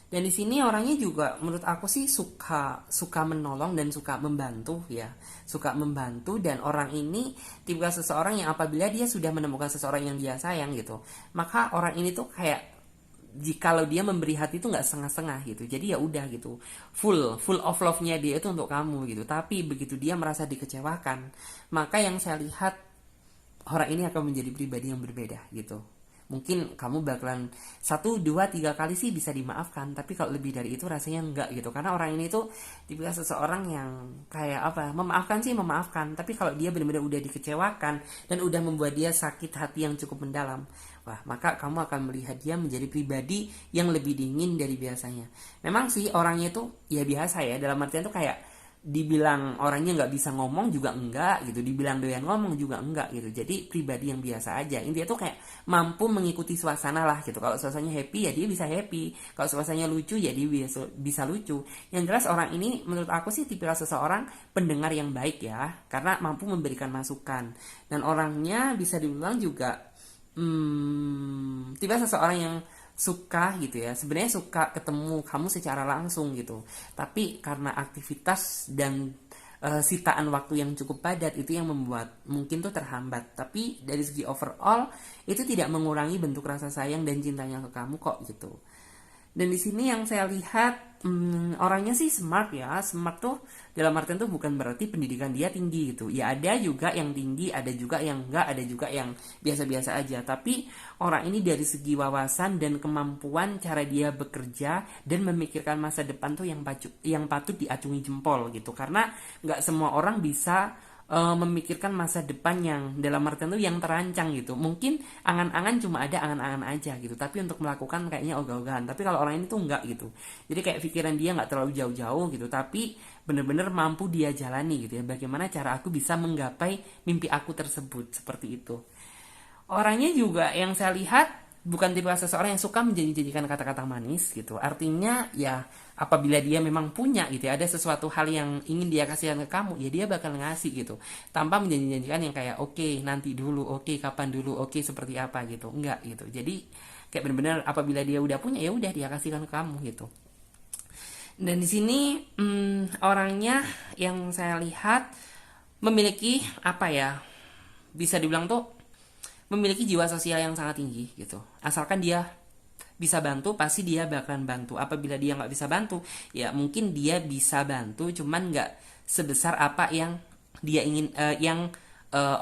Speaker 1: Dan di sini orangnya juga menurut aku sih suka menolong dan suka membantu ya, suka membantu. Dan orang ini tipe seseorang yang apabila dia sudah menemukan seseorang yang dia sayang gitu, maka orang ini tuh kayak jikalau dia memberi hati itu nggak setengah-setengah gitu, jadi ya udah gitu, full of love-nya dia itu untuk kamu gitu. Tapi begitu dia merasa dikecewakan, maka yang saya lihat orang ini akan menjadi pribadi yang berbeda gitu. Mungkin kamu bakalan 1, 2, 3 kali sih bisa dimaafkan, tapi kalau lebih dari itu rasanya enggak gitu. Karena orang ini tuh tipe seseorang yang kayak apa, memaafkan sih memaafkan, tapi kalau dia benar-benar udah dikecewakan dan udah membuat dia sakit hati yang cukup mendalam, wah, maka kamu akan melihat dia menjadi pribadi yang lebih dingin dari biasanya. Memang sih orangnya tuh ya biasa ya, dalam artian tuh kayak dibilang orangnya nggak bisa ngomong juga enggak gitu, dibilang doyan ngomong juga enggak gitu. Jadi pribadi yang biasa aja. Intinya tuh kayak mampu mengikuti suasana lah gitu. Kalau suasananya happy ya dia bisa happy, kalau suasananya lucu ya dia bisa lucu. Yang jelas orang ini menurut aku sih tipikal seseorang pendengar yang baik ya, karena mampu memberikan masukan. Dan orangnya bisa dibilang juga tiba seseorang yang suka gitu ya, sebenarnya suka ketemu kamu secara langsung gitu, tapi karena aktivitas dan sitaan waktu yang cukup padat itu yang membuat mungkin tuh terhambat. Tapi dari segi overall itu tidak mengurangi bentuk rasa sayang dan cintanya ke kamu kok gitu. Dan di sini yang saya lihat orangnya sih smart ya. Smart tuh dalam artian tuh bukan berarti pendidikan dia tinggi gitu. Ya ada juga yang tinggi, ada juga yang enggak, ada juga yang biasa-biasa aja. Tapi orang ini dari segi wawasan dan kemampuan cara dia bekerja dan memikirkan masa depan tuh yang patut diacungi jempol gitu. Karena nggak semua orang bisa memikirkan masa depan yang dalam artian tuh yang terancang gitu. Mungkin angan-angan cuma ada angan-angan aja gitu, tapi untuk melakukan kayaknya ogah-ogahan. Tapi kalau orang ini tuh enggak gitu, jadi kayak pikiran dia nggak terlalu jauh-jauh gitu, tapi bener-bener mampu dia jalani gitu ya, bagaimana cara aku bisa menggapai mimpi aku tersebut, seperti itu. Orangnya juga yang saya lihat bukan tipe seseorang yang suka menjanjikan kata-kata manis gitu. Artinya ya apabila dia memang punya gitu ya, ada sesuatu hal yang ingin dia kasihkan ke kamu, ya dia bakal ngasih gitu. Tanpa menjanjikan yang kayak oke, nanti dulu, oke, kapan dulu, oke, seperti apa gitu. Enggak gitu. Jadi kayak benar-benar apabila dia udah punya ya udah dia kasihkan ke kamu gitu. Dan di sini orangnya yang saya lihat memiliki apa ya, bisa dibilang tuh memiliki jiwa sosial yang sangat tinggi gitu. Asalkan dia bisa bantu, pasti dia bakalan bantu. Apabila dia nggak bisa bantu, ya mungkin dia bisa bantu, cuman nggak sebesar apa yang dia ingin,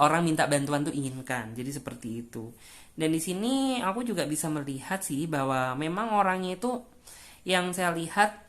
Speaker 1: orang minta bantuan tuh inginkan. Jadi seperti itu. Dan di sini aku juga bisa melihat sih bahwa memang orangnya itu yang saya lihat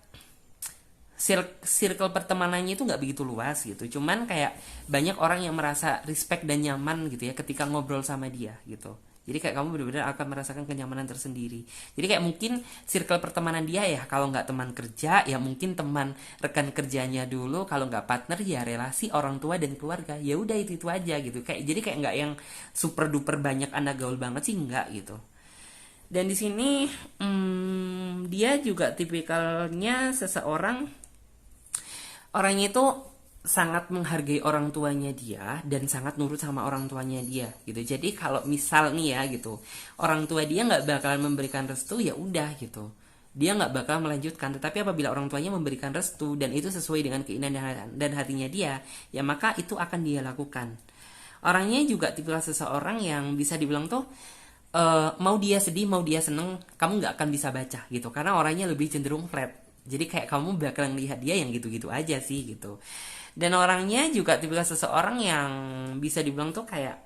Speaker 1: circle pertemanannya itu nggak begitu luas gitu. Cuman kayak banyak orang yang merasa respect dan nyaman gitu ya ketika ngobrol sama dia gitu. Jadi kayak kamu benar-benar akan merasakan kenyamanan tersendiri. Jadi kayak mungkin circle pertemanan dia ya, kalau nggak teman kerja ya mungkin teman rekan kerjanya dulu, kalau nggak partner ya relasi orang tua dan keluarga. Ya udah itu aja gitu. Kayak jadi kayak nggak yang super duper banyak anak gaul banget sih, nggak gitu. Dan di sini dia juga tipikalnya seseorang, orangnya itu sangat menghargai orang tuanya dia dan sangat nurut sama orang tuanya dia gitu. Jadi kalau misal nih ya gitu, orang tua dia nggak bakalan memberikan restu, ya udah gitu, dia nggak bakal melanjutkan. Tetapi apabila orang tuanya memberikan restu dan itu sesuai dengan keinginan dan hatinya dia, ya maka itu akan dia lakukan. Orangnya juga tipikal seseorang yang bisa dibilang tuh mau dia sedih mau dia seneng kamu nggak akan bisa baca gitu, karena orangnya lebih cenderung flat. Jadi kayak kamu bakalan lihat dia yang gitu-gitu aja sih gitu. Dan orangnya juga tipikal seseorang yang bisa dibilang tuh kayak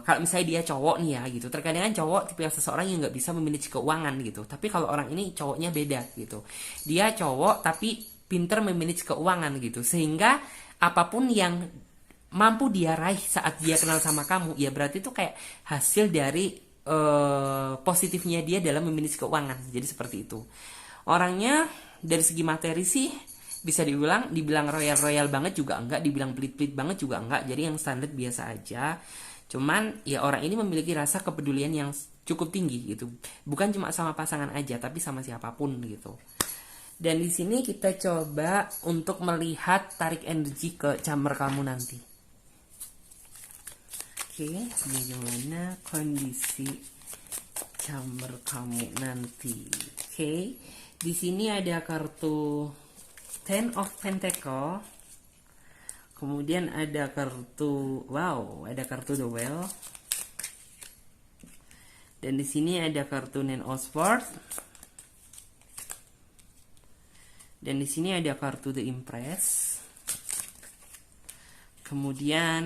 Speaker 1: kalau misalnya dia cowok nih ya gitu, terkadang kan cowok tipikal seseorang yang nggak bisa memanage keuangan gitu. Tapi kalau orang ini cowoknya beda gitu, dia cowok tapi pinter memanage keuangan gitu, sehingga apapun yang mampu dia raih saat dia kenal sama kamu, ya berarti itu kayak hasil dari positifnya dia dalam memanage keuangan. Jadi seperti itu. Orangnya dari segi materi sih bisa dibilang royal banget juga enggak, dibilang pelit-pelit banget juga enggak. Jadi yang standar biasa aja. Cuman ya orang ini memiliki rasa kepedulian yang cukup tinggi gitu. Bukan cuma sama pasangan aja, tapi sama siapapun gitu. Dan di sini kita coba untuk melihat tarik energi ke chamber kamu nanti. Oke, bagaimana kondisi chamber kamu nanti? Oke, di sini ada kartu Ten of Pentacle. Kemudian ada kartu ada kartu The Well. Dan di sini ada kartu Nine of Swords. Dan di sini ada kartu The Empress. Kemudian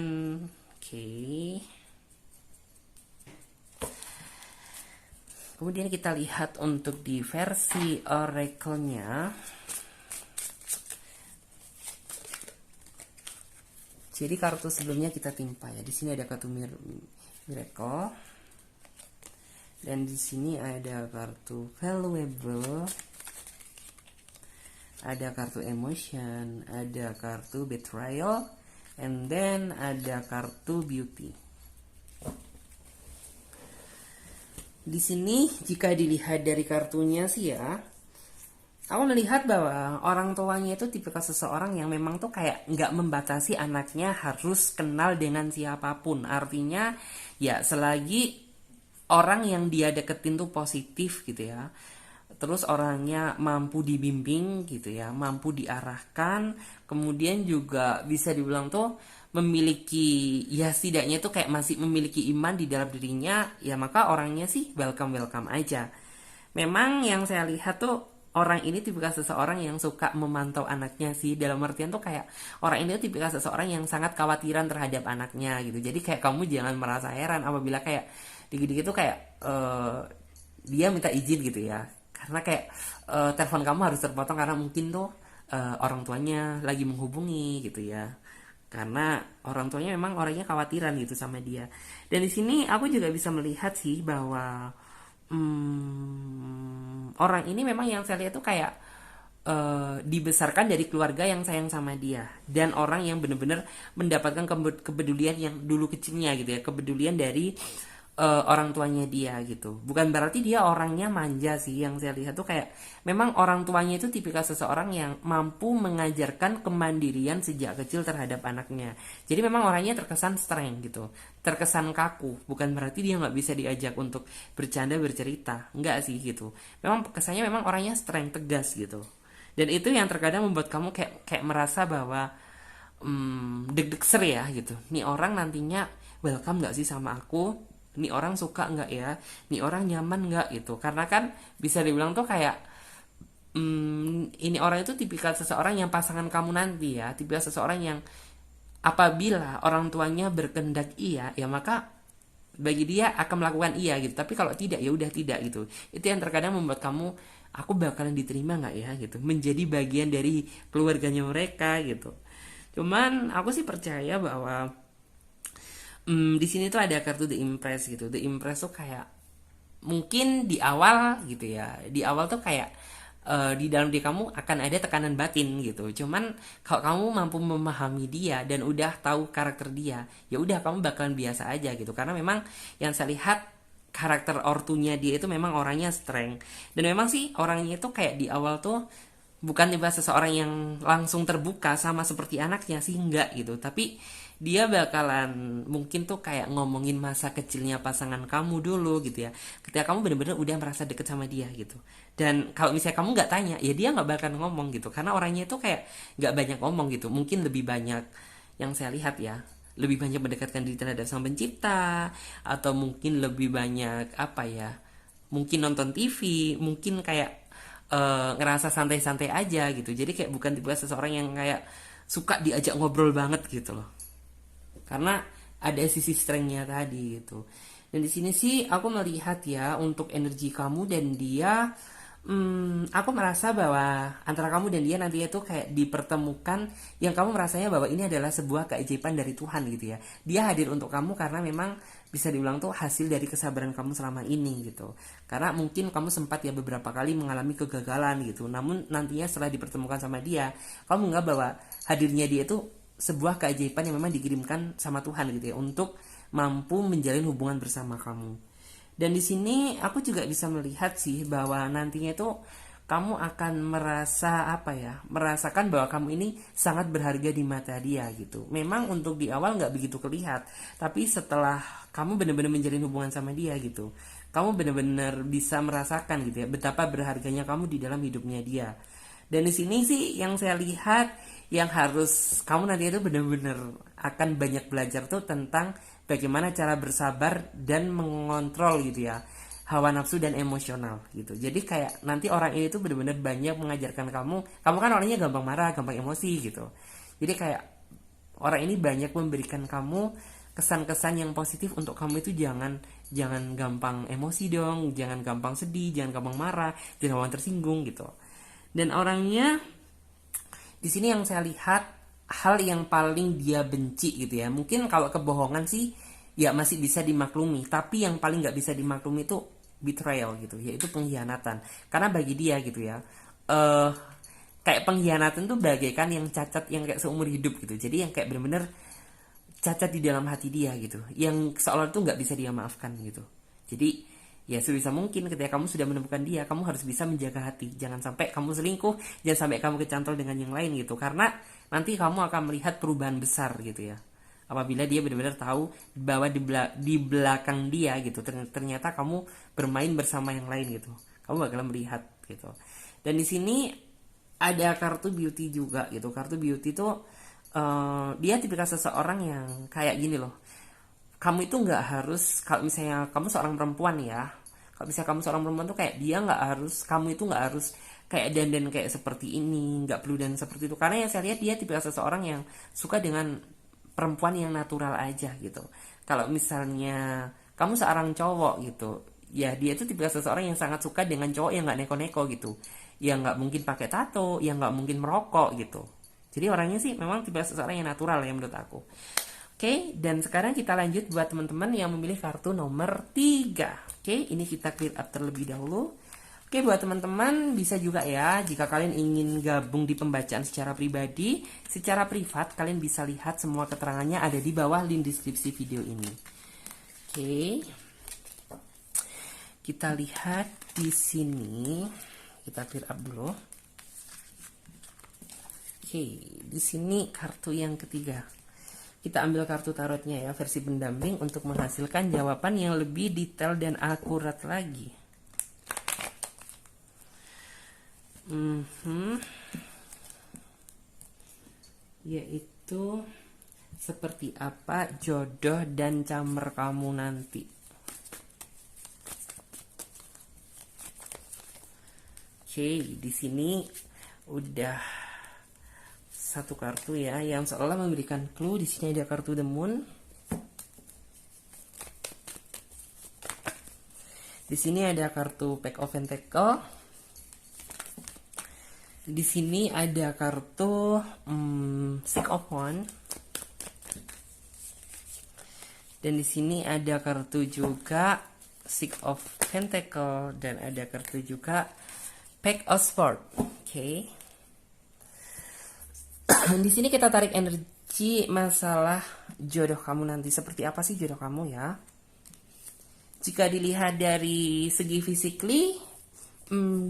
Speaker 1: kemudian kita lihat untuk di versi oracle-nya. Jadi kartu sebelumnya kita timpa ya. Di sini ada kartu Miracle. Dan di sini ada kartu Valuable. Ada kartu Emotion, ada kartu Betrayal, and then ada kartu Beauty. Di sini jika dilihat dari kartunya sih ya, aku melihat bahwa orang tuanya itu tipikal seseorang yang memang tuh kayak nggak membatasi anaknya harus kenal dengan siapapun. Artinya ya selagi orang yang dia deketin tuh positif gitu ya, terus orangnya mampu dibimbing gitu ya, mampu diarahkan, kemudian juga bisa dibilang tuh memiliki ya setidaknya tuh kayak masih memiliki iman di dalam dirinya, ya maka orangnya sih welcome aja. Memang yang saya lihat tuh orang ini tipikal seseorang yang suka memantau anaknya sih, dalam artian tuh kayak orang ini tuh tipikal seseorang yang sangat khawatiran terhadap anaknya gitu. Jadi kayak kamu jangan merasa heran apabila kayak dikit-dikit tuh kayak dia minta izin gitu ya, karena kayak telepon kamu harus terpotong karena mungkin tuh orang tuanya lagi menghubungi gitu ya, karena orang tuanya memang orangnya khawatiran gitu sama dia. Dan di sini aku juga bisa melihat sih bahwa orang ini memang yang saya lihat tuh kayak dibesarkan dari keluarga yang sayang sama dia, dan orang yang benar-benar mendapatkan kepedulian yang dulu kecilnya gitu ya, kepedulian dari orang tuanya dia gitu. Bukan berarti dia orangnya manja sih, yang saya lihat tuh kayak memang orang tuanya itu tipikal seseorang yang mampu mengajarkan kemandirian sejak kecil terhadap anaknya. Jadi memang orangnya terkesan strength gitu, terkesan kaku. Bukan berarti dia nggak bisa diajak untuk bercanda bercerita, nggak sih gitu. Memang kesannya memang orangnya strength, tegas gitu. Dan itu yang terkadang membuat kamu kayak merasa bahwa deg-deg ser ya gitu. Nih orang nantinya welcome nggak sih sama aku? Nih orang suka nggak ya? Nih orang nyaman nggak gitu? Karena kan bisa dibilang tuh kayak ini orang itu tipikal seseorang yang pasangan kamu nanti ya, tipikal seseorang yang apabila orang tuanya berkehendak iya, ya maka bagi dia akan melakukan iya gitu. Tapi kalau tidak ya udah tidak gitu. Itu yang terkadang membuat kamu, aku bakalan diterima nggak ya gitu, menjadi bagian dari keluarganya mereka gitu. Cuman aku sih percaya bahwa Di sini tuh ada kartu The Empress gitu. The Empress tuh kayak mungkin di awal gitu ya, di awal tuh kayak di dalam diri kamu akan ada tekanan batin gitu. Cuman kalau kamu mampu memahami dia dan udah tahu karakter dia, ya udah kamu bakalan biasa aja gitu. Karena memang yang saya lihat karakter ortunya dia itu memang orangnya strength, dan memang sih orangnya itu kayak di awal tuh bukan tiba seseorang yang langsung terbuka sama seperti anaknya sih, enggak gitu, tapi dia bakalan mungkin tuh kayak ngomongin masa kecilnya pasangan kamu dulu gitu ya, ketika kamu bener-bener udah merasa deket sama dia gitu. Dan kalau misalnya kamu nggak tanya, ya dia nggak bakal ngomong gitu, karena orangnya itu kayak nggak banyak ngomong gitu. Mungkin lebih banyak, yang saya lihat ya, lebih banyak mendekatkan diri terhadap sang pencipta, atau mungkin lebih banyak apa ya, mungkin nonton TV, mungkin kayak ngerasa santai-santai aja gitu. Jadi kayak bukan tipe seseorang yang kayak suka diajak ngobrol banget gitu loh, karena ada sisi strengthnya tadi gitu. Dan di sini sih aku melihat ya, untuk energi kamu dan dia, aku merasa bahwa antara kamu dan dia nantinya tuh kayak dipertemukan, yang kamu merasanya bahwa ini adalah sebuah keajaiban dari Tuhan gitu ya. Dia hadir untuk kamu karena memang bisa dibilang tuh hasil dari kesabaran kamu selama ini gitu. Karena mungkin kamu sempat ya beberapa kali mengalami kegagalan gitu, namun nantinya setelah dipertemukan sama dia, kamu menganggap bahwa hadirnya dia itu sebuah keajaiban yang memang dikirimkan sama Tuhan gitu ya, untuk mampu menjalin hubungan bersama kamu. Dan di sini aku juga bisa melihat sih bahwa nantinya itu kamu akan merasa apa ya, merasakan bahwa kamu ini sangat berharga di mata dia gitu. Memang untuk di awal nggak begitu kelihat, tapi setelah kamu benar-benar menjalin hubungan sama dia gitu, kamu benar-benar bisa merasakan gitu ya betapa berharganya kamu di dalam hidupnya dia. Dan di sini sih yang saya lihat, yang harus kamu nanti itu benar-benar akan banyak belajar tuh tentang bagaimana cara bersabar dan mengontrol gitu ya hawa nafsu dan emosional gitu. Jadi kayak nanti orang ini tuh benar-benar banyak mengajarkan kamu kan orangnya gampang marah, gampang emosi gitu. Jadi kayak orang ini banyak memberikan kamu kesan-kesan yang positif untuk kamu itu jangan jangan gampang emosi dong, jangan gampang sedih, jangan gampang marah, jangan gampang tersinggung gitu. Dan orangnya di sini yang saya lihat, hal yang paling dia benci gitu ya. Mungkin kalau kebohongan sih ya masih bisa dimaklumi, tapi yang paling nggak bisa dimaklumi itu betrayal gitu, yaitu pengkhianatan. Karena bagi dia gitu ya, kayak pengkhianatan tuh bagaikan yang cacat yang kayak seumur hidup gitu. Jadi yang kayak bener-bener cacat di dalam hati dia gitu, yang seolah itu nggak bisa dia maafkan gitu. Jadi ya sebisa mungkin ketika kamu sudah menemukan dia, kamu harus bisa menjaga hati, jangan sampai kamu selingkuh, jangan sampai kamu kecantol dengan yang lain gitu, karena nanti kamu akan melihat perubahan besar gitu ya, apabila dia benar-benar tahu bahwa di belakang dia gitu ternyata kamu bermain bersama yang lain gitu, kamu bakal melihat gitu. Dan di sini ada kartu beauty juga gitu. Kartu beauty itu dia tipikal seseorang yang kayak gini loh, kamu itu nggak harus, kalau misalnya kamu seorang perempuan ya, kalau misalnya kamu seorang perempuan tuh kayak dia nggak harus, kamu itu nggak harus kayak dandan kayak seperti ini, nggak perlu dan seperti itu, karena yang saya lihat dia tipikal seseorang yang suka dengan perempuan yang natural aja gitu. Kalau misalnya kamu seorang cowok gitu, ya dia itu tipikal seseorang yang sangat suka dengan cowok yang nggak neko-neko gitu, yang nggak mungkin pakai tato, yang nggak mungkin merokok gitu. Jadi orangnya sih memang tipikal seseorang yang natural ya menurut aku. Oke, dan sekarang kita lanjut buat teman-teman yang memilih kartu nomor 3. Oke, ini kita clear up terlebih dahulu. Oke, buat teman-teman bisa juga ya, jika kalian ingin gabung di pembacaan secara pribadi, secara privat, kalian bisa lihat semua keterangannya ada di bawah link deskripsi video ini. Oke, kita lihat di sini, kita clear up dulu. Oke, di sini kartu yang ketiga. Kita ambil kartu tarotnya ya, versi pendamping, untuk menghasilkan jawaban yang lebih detail dan akurat lagi. Yaitu seperti apa jodoh dan camer kamu nanti. Oke, di sini udah satu kartu ya yang seolah memberikan clue. Di sini ada kartu The Moon. Di sini ada kartu Pack of Pentacle. Di sini ada kartu Six of Wands. Dan di sini ada kartu juga Six of Pentacle dan ada kartu juga Pack of Swords. Oke. Di sini kita tarik energi masalah jodoh kamu nanti. Seperti apa sih jodoh kamu ya? Jika dilihat dari segi physically,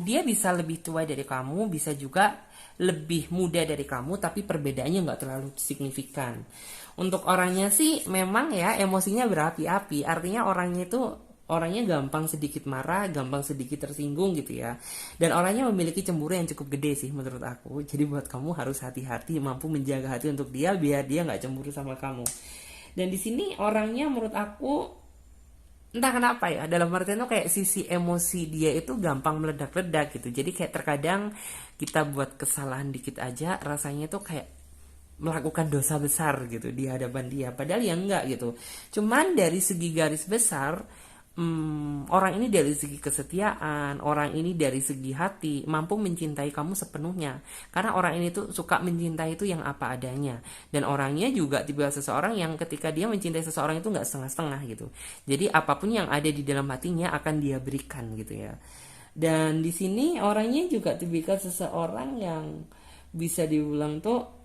Speaker 1: dia bisa lebih tua dari kamu, bisa juga lebih muda dari kamu, tapi perbedaannya nggak terlalu signifikan. Untuk orangnya sih memang ya emosinya berapi-api, artinya orangnya gampang sedikit marah, gampang sedikit tersinggung gitu ya. Dan orangnya memiliki cemburu yang cukup gede sih menurut aku. Jadi buat kamu harus hati-hati, mampu menjaga hati untuk dia biar dia nggak cemburu sama kamu. Dan di sini orangnya menurut aku entah kenapa ya, dalam artian tuh kayak sisi emosi dia itu gampang meledak-ledak gitu. Jadi kayak terkadang kita buat kesalahan dikit aja rasanya tuh kayak melakukan dosa besar gitu di hadapan dia, padahal ya enggak gitu. Cuman dari segi garis besar, orang ini dari segi kesetiaan, orang ini dari segi hati mampu mencintai kamu sepenuhnya, karena orang ini tuh suka mencintai itu yang apa adanya. Dan orangnya juga tipe seseorang yang ketika dia mencintai seseorang itu nggak setengah-setengah gitu. Jadi apapun yang ada di dalam hatinya akan dia berikan gitu ya. Dan di sini orangnya juga tipikal seseorang yang bisa dibilang tuh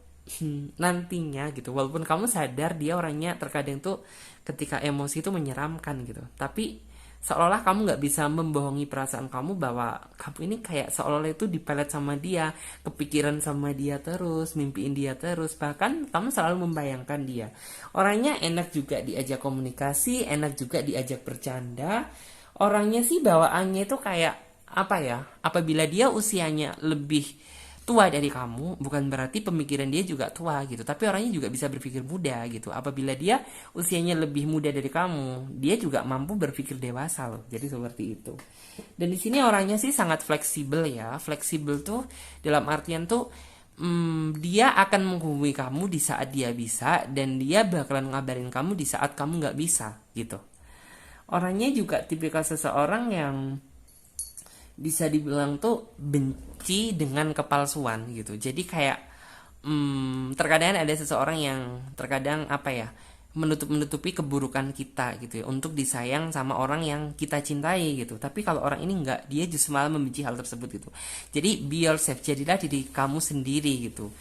Speaker 1: nantinya gitu, walaupun kamu sadar dia orangnya terkadang tuh ketika emosi itu menyeramkan gitu, tapi seolah kamu nggak bisa membohongi perasaan kamu bahwa kamu ini kayak seolah itu dipelet sama dia, kepikiran sama dia terus, mimpiin dia terus, bahkan kamu selalu membayangkan dia. Orangnya enak juga diajak komunikasi, enak juga diajak bercanda. Orangnya sih bawaannya itu kayak apa ya, apabila dia usianya lebih tua dari kamu bukan berarti pemikiran dia juga tua gitu, tapi orangnya juga bisa berpikir muda gitu. Apabila dia usianya lebih muda dari kamu, dia juga mampu berpikir dewasa loh. Jadi seperti itu. Dan di sini orangnya sih sangat fleksibel ya. Fleksibel tuh dalam artian tuh dia akan menghubungi kamu di saat dia bisa, dan dia bakalan ngabarin kamu di saat kamu nggak bisa gitu. Orangnya juga tipikal seseorang yang bisa dibilang tuh benci dengan kepalsuan gitu. Jadi kayak terkadang ada seseorang yang terkadang apa ya, menutupi keburukan kita gitu ya, untuk disayang sama orang yang kita cintai gitu. Tapi kalau orang ini enggak, dia justru malah membenci hal tersebut gitu. Jadi be yourself, jadilah diri kamu sendiri gitu.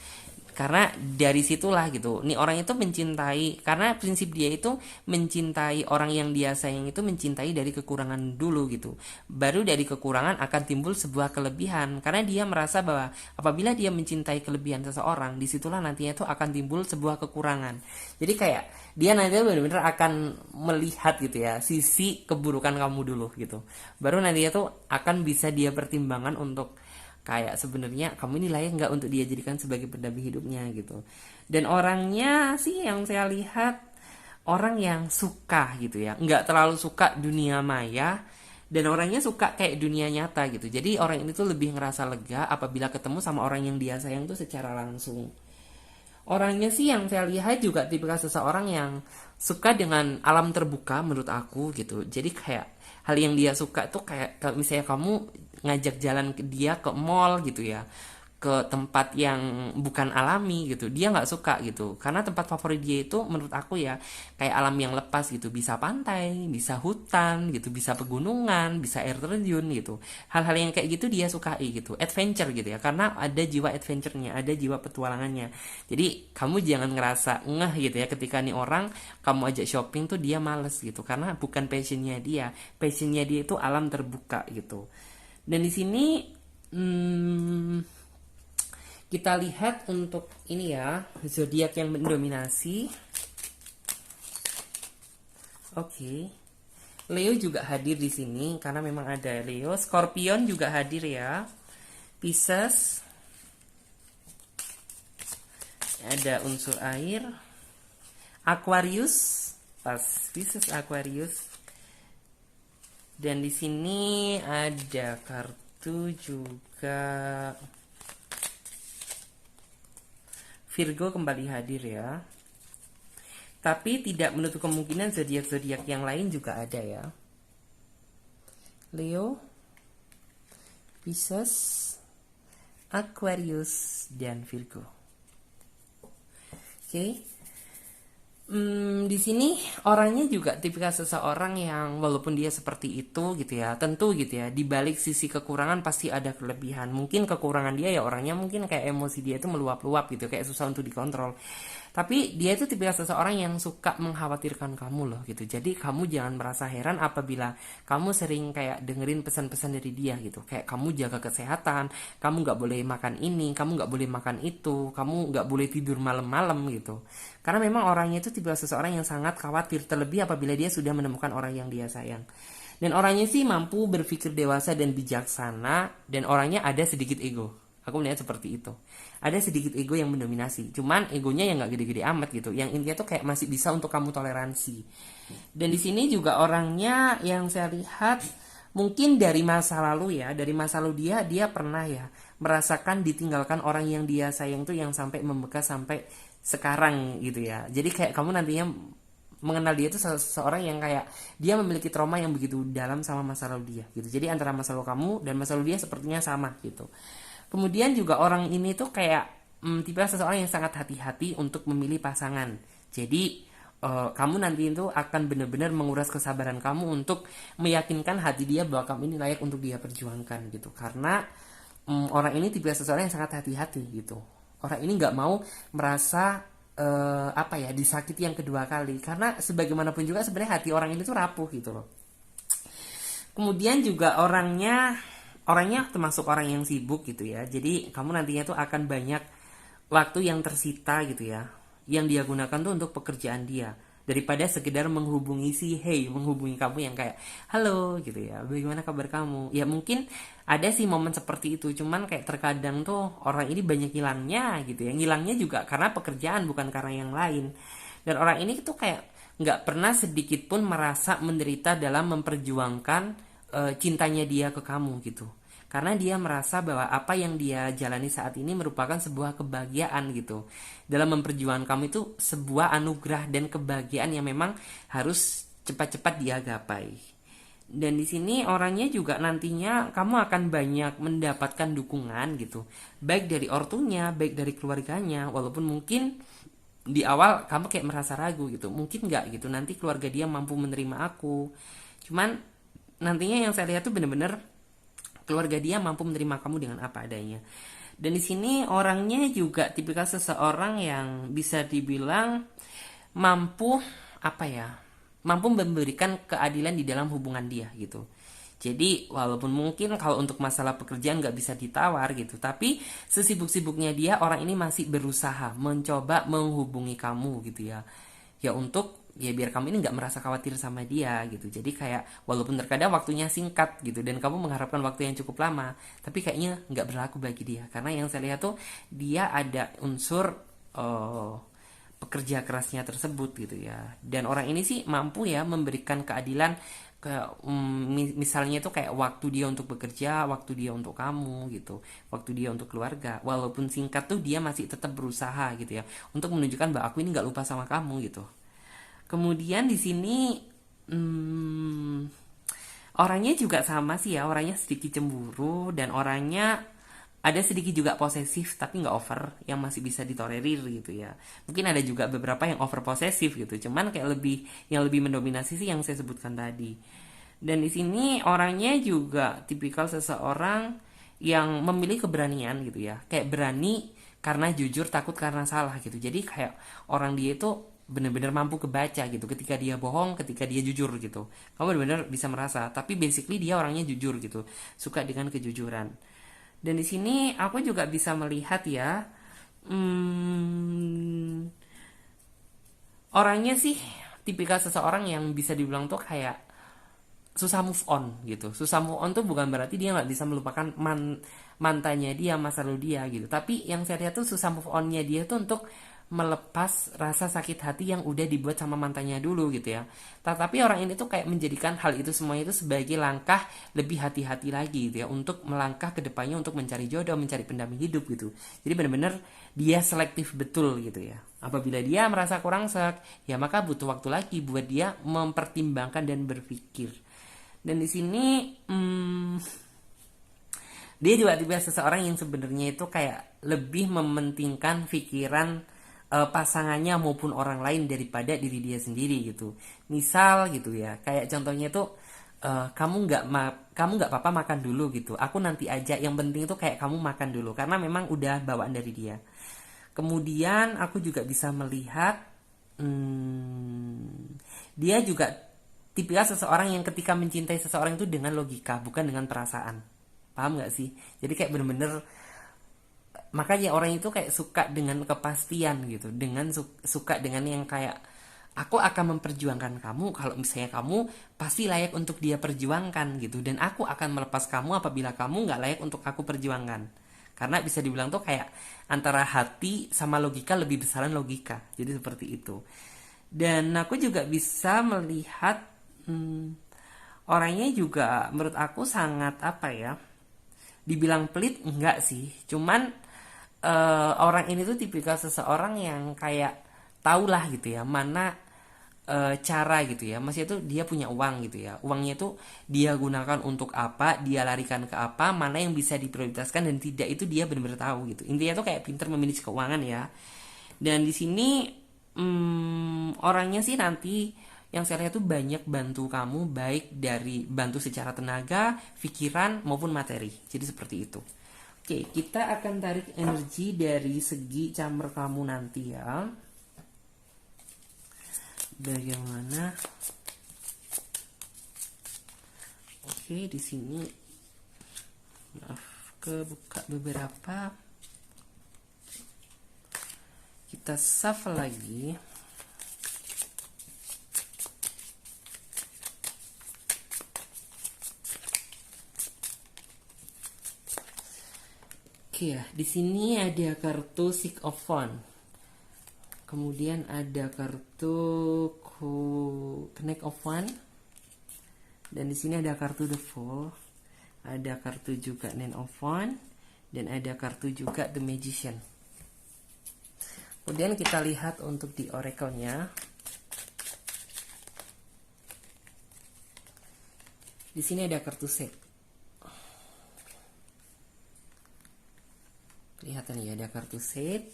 Speaker 1: Karena dari situlah gitu, nih orang itu mencintai, karena prinsip dia itu mencintai orang yang dia sayang itu mencintai dari kekurangan dulu gitu, baru dari kekurangan akan timbul sebuah kelebihan, karena dia merasa bahwa apabila dia mencintai kelebihan seseorang, disitulah nantinya itu akan timbul sebuah kekurangan. Jadi kayak dia nanti benar-benar akan melihat gitu ya sisi keburukan kamu dulu gitu, baru nantinya tuh akan bisa dia pertimbangkan untuk kayak sebenarnya kamu ini layak nggak untuk dia jadikan sebagai pendamping hidupnya gitu. Dan orangnya sih yang saya lihat orang yang suka gitu ya, nggak terlalu suka dunia maya, dan orangnya suka kayak dunia nyata gitu. Jadi orang ini tuh lebih ngerasa lega apabila ketemu sama orang yang dia sayang tuh secara langsung. Orangnya sih yang saya lihat juga tipikal seseorang yang suka dengan alam terbuka menurut aku gitu. Jadi kayak hal yang dia suka tuh kayak kalau misalnya kamu ngajak jalan ke dia ke mall gitu ya, ke tempat yang bukan alami gitu, dia nggak suka gitu. Karena tempat favorit dia itu menurut aku ya kayak alam yang lepas gitu, bisa pantai, bisa hutan gitu, bisa pegunungan, bisa air terjun gitu. Hal-hal yang kayak gitu dia sukai gitu, adventure gitu ya, karena ada jiwa adventure-nya, ada jiwa petualangannya. Jadi kamu jangan ngerasa ngeh gitu ya ketika nih orang kamu ajak shopping tuh dia males gitu, karena bukan passionnya dia. Passionnya dia itu alam terbuka gitu. Dan di sini kita lihat untuk ini ya, zodiak yang mendominasi. Oke. Leo juga hadir di sini karena memang ada Leo. Scorpion juga hadir ya. Pisces. Ada unsur air. Aquarius. Pas Pisces Aquarius. Dan di sini ada kartu juga Virgo kembali hadir ya. Tapi tidak menutup kemungkinan zodiak-zodiak yang lain juga ada ya. Leo, Pisces, Aquarius, dan Virgo. Oke. Di sini orangnya juga tipikal seseorang yang walaupun dia seperti itu gitu ya, tentu gitu ya, di balik sisi kekurangan pasti ada kelebihan. Mungkin kekurangan dia ya orangnya mungkin kayak emosi dia itu meluap-luap gitu, kayak susah untuk dikontrol. Tapi dia itu tipikal seseorang yang suka mengkhawatirkan kamu loh gitu. Jadi kamu jangan merasa heran apabila kamu sering kayak dengerin pesan-pesan dari dia gitu. Kayak kamu jaga kesehatan, kamu nggak boleh makan ini, kamu nggak boleh makan itu, kamu nggak boleh tidur malam-malam gitu. Karena memang orangnya itu tipikal seseorang yang sangat khawatir, terlebih apabila dia sudah menemukan orang yang dia sayang. Dan orangnya sih mampu berpikir dewasa dan bijaksana, dan orangnya ada sedikit ego. Aku melihat seperti itu. Ada sedikit ego yang mendominasi. Cuman egonya yang nggak gede-gede amat gitu. Yang intinya tuh kayak masih bisa untuk kamu toleransi. Dan di sini juga orangnya yang saya lihat mungkin dari masa lalu ya, dari masa lalu dia pernah ya merasakan ditinggalkan orang yang dia sayang tuh yang sampai membekas sampai sekarang gitu ya. Jadi kayak kamu nantinya mengenal dia itu seseorang yang kayak dia memiliki trauma yang begitu dalam sama masa lalu dia gitu. Jadi antara masa lalu kamu dan masa lalu dia sepertinya sama gitu. Kemudian juga orang ini tuh kayak tipe seseorang yang sangat hati-hati untuk memilih pasangan. Jadi kamu nanti itu akan benar-benar menguras kesabaran kamu untuk meyakinkan hati dia bahwa kamu ini layak untuk dia perjuangkan gitu. Karena orang ini tipe seseorang yang sangat hati-hati gitu. Orang ini nggak mau merasa apa ya disakiti yang kedua kali. Karena sebagaimanapun juga sebenarnya hati orang ini tuh rapuh gitu loh. Kemudian juga orangnya termasuk orang yang sibuk gitu ya. Jadi kamu nantinya tuh akan banyak waktu yang tersita gitu ya, yang dia gunakan tuh untuk pekerjaan dia daripada sekedar menghubungi menghubungi kamu yang kayak halo gitu ya, bagaimana kabar kamu ya. Mungkin ada sih momen seperti itu, cuman kayak terkadang tuh orang ini banyak hilangnya gitu ya, ngilangnya juga karena pekerjaan bukan karena yang lain. Dan orang ini tuh kayak nggak pernah sedikit pun merasa menderita dalam memperjuangkan cintanya dia ke kamu gitu, karena dia merasa bahwa apa yang dia jalani saat ini merupakan sebuah kebahagiaan gitu. Dalam memperjuangkan kamu itu sebuah anugerah dan kebahagiaan yang memang harus cepat-cepat dia gapai. Dan di sini orangnya juga nantinya kamu akan banyak mendapatkan dukungan gitu, baik dari ortunya, baik dari keluarganya. Walaupun mungkin di awal kamu kayak merasa ragu gitu, mungkin nggak gitu nanti keluarga dia mampu menerima aku. Cuman nantinya yang saya lihat tuh bener-bener keluarga dia mampu menerima kamu dengan apa adanya. Dan di sini orangnya juga tipikal seseorang yang bisa dibilang mampu apa ya? Mampu memberikan keadilan di dalam hubungan dia gitu. Jadi walaupun mungkin kalau untuk masalah pekerjaan nggak bisa ditawar gitu, tapi sesibuk-sibuknya dia orang ini masih berusaha mencoba menghubungi kamu gitu ya. Ya untuk ya biar kamu ini nggak merasa khawatir sama dia gitu. Jadi kayak walaupun terkadang waktunya singkat gitu dan kamu mengharapkan waktu yang cukup lama, tapi kayaknya nggak berlaku bagi dia karena yang saya lihat tuh dia ada unsur uh, pekerja kerasnya tersebut gitu ya. Dan orang ini sih mampu ya memberikan keadilan ke misalnya tuh kayak waktu dia untuk bekerja, waktu dia untuk kamu gitu, waktu dia untuk keluarga. Walaupun singkat tuh dia masih tetap berusaha gitu ya untuk menunjukkan bahwa aku ini nggak lupa sama kamu gitu. Kemudian di sini hmm, orangnya juga sama sih ya, orangnya sedikit cemburu dan orangnya ada sedikit juga posesif tapi nggak over, yang masih bisa ditolerir gitu ya. Mungkin ada juga beberapa yang over posesif gitu, cuman kayak yang lebih mendominasi sih yang saya sebutkan tadi. Dan di sini orangnya juga tipikal seseorang yang memilih keberanian gitu ya, kayak berani karena jujur, takut karena salah gitu. Jadi kayak orang dia itu benar-benar mampu kebaca gitu, ketika dia bohong, ketika dia jujur gitu, kamu benar-benar bisa merasa. Tapi basically dia orangnya jujur gitu, suka dengan kejujuran. Dan di sini aku juga bisa melihat ya, hmm, orangnya sih tipikal seseorang yang bisa dibilang tuh kayak susah move on gitu. Susah move on tuh bukan berarti dia nggak bisa melupakan mantannya dia, masa lalu dia gitu. Tapi yang saya lihat tuh susah move onnya dia tuh untuk melepas rasa sakit hati yang udah dibuat sama mantannya dulu gitu ya. Tetapi orang ini tuh kayak menjadikan hal itu semuanya itu sebagai langkah lebih hati-hati lagi gitu ya, untuk melangkah ke depannya untuk mencari jodoh, mencari pendamping hidup gitu. Jadi benar-benar dia selektif betul gitu ya. Apabila dia merasa kurang sek, ya maka butuh waktu lagi buat dia mempertimbangkan dan berpikir. Dan di sini dia juga tipe seseorang yang sebenarnya itu kayak lebih mementingkan pikiran pasangannya maupun orang lain daripada diri dia sendiri gitu. Misal gitu ya, kayak contohnya tuh kamu nggak apa-apa makan dulu gitu. Aku nanti aja. Yang penting itu kayak kamu makan dulu karena memang udah bawaan dari dia. Kemudian aku juga bisa melihat dia juga tipikal seseorang yang ketika mencintai seseorang itu dengan logika, bukan dengan perasaan. Paham nggak sih? Jadi kayak bener-bener, makanya orang itu kayak suka dengan kepastian gitu, dengan suka dengan yang kayak aku akan memperjuangkan kamu kalau misalnya kamu pasti layak untuk dia perjuangkan gitu, dan aku akan melepas kamu apabila kamu nggak layak untuk aku perjuangkan. Karena bisa dibilang tuh kayak antara hati sama logika, lebih besaran logika. Jadi seperti itu. Dan aku juga bisa melihat orangnya juga menurut aku sangat apa ya, dibilang pelit enggak sih, cuman orang ini tuh tipikal seseorang yang kayak tahulah gitu ya mana cara gitu ya, maksudnya tuh dia punya uang gitu ya, uangnya tuh dia gunakan untuk apa, dia larikan ke apa, mana yang bisa diprioritaskan dan tidak, itu dia benar-benar tahu gitu. Intinya tuh kayak pinter memanage keuangan ya. Dan di sini orangnya sih nanti yang saya lihat tuh banyak bantu kamu, baik dari bantu secara tenaga, pikiran maupun materi. Jadi seperti itu. Oke, kita akan tarik energi dari segi camber kamu nanti ya. Bagaimana? Oke, di sini maaf kebuka beberapa. Kita shuffle lagi. Oke ya, di sini ada kartu Six of Wands. Kemudian ada kartu Knight of Wands. Dan di sini ada kartu The Fool. Ada kartu juga Nine of Wands. Dan ada kartu juga The Magician. Kemudian kita lihat untuk di oracle-nya. Di sini ada kartu Set. Kelihatan ya, ada kartu Set.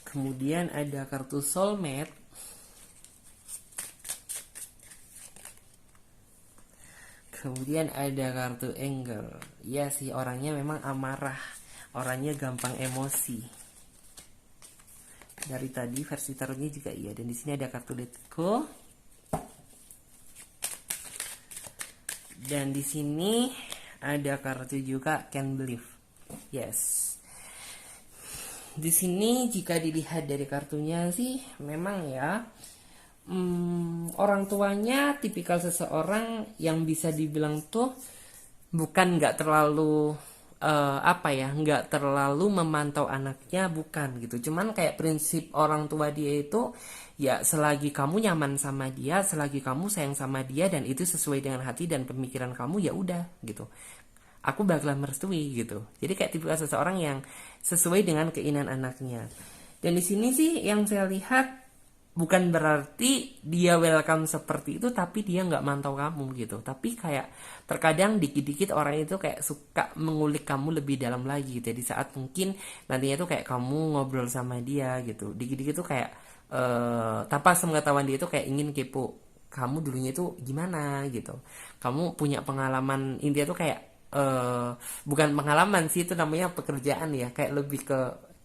Speaker 1: Kemudian ada kartu Soulmate. Kemudian ada kartu Anger. Ya sih, orangnya memang amarah, orangnya gampang emosi. Dari tadi versi tarotnya juga iya. Dan di sini ada kartu Let Go. Dan di sini ada kartu juga Can't Believe. Yes. Di sini jika dilihat dari kartunya sih memang ya, orang tuanya tipikal seseorang yang bisa dibilang tuh bukan nggak terlalu nggak terlalu memantau anaknya, bukan gitu. Cuman kayak prinsip orang tua dia itu ya, selagi kamu nyaman sama dia, selagi kamu sayang sama dia dan itu sesuai dengan hati dan pemikiran kamu, ya udah gitu, aku bakalan merestui gitu. Jadi kayak tipikal seseorang yang sesuai dengan keinginan anaknya. Dan di sini sih yang saya lihat bukan berarti dia welcome seperti itu, tapi dia nggak mantau kamu gitu. Tapi kayak terkadang dikit-dikit orang itu kayak suka mengulik kamu lebih dalam lagi gitu. Di saat mungkin nantinya tuh kayak kamu ngobrol sama dia gitu, dikit-dikit tuh kayak tanpa sepengetahuan dia itu kayak ingin kepo kamu dulunya itu gimana gitu. Kamu punya pengalaman, intinya tuh kayak bukan pengalaman sih, itu namanya pekerjaan ya, kayak lebih ke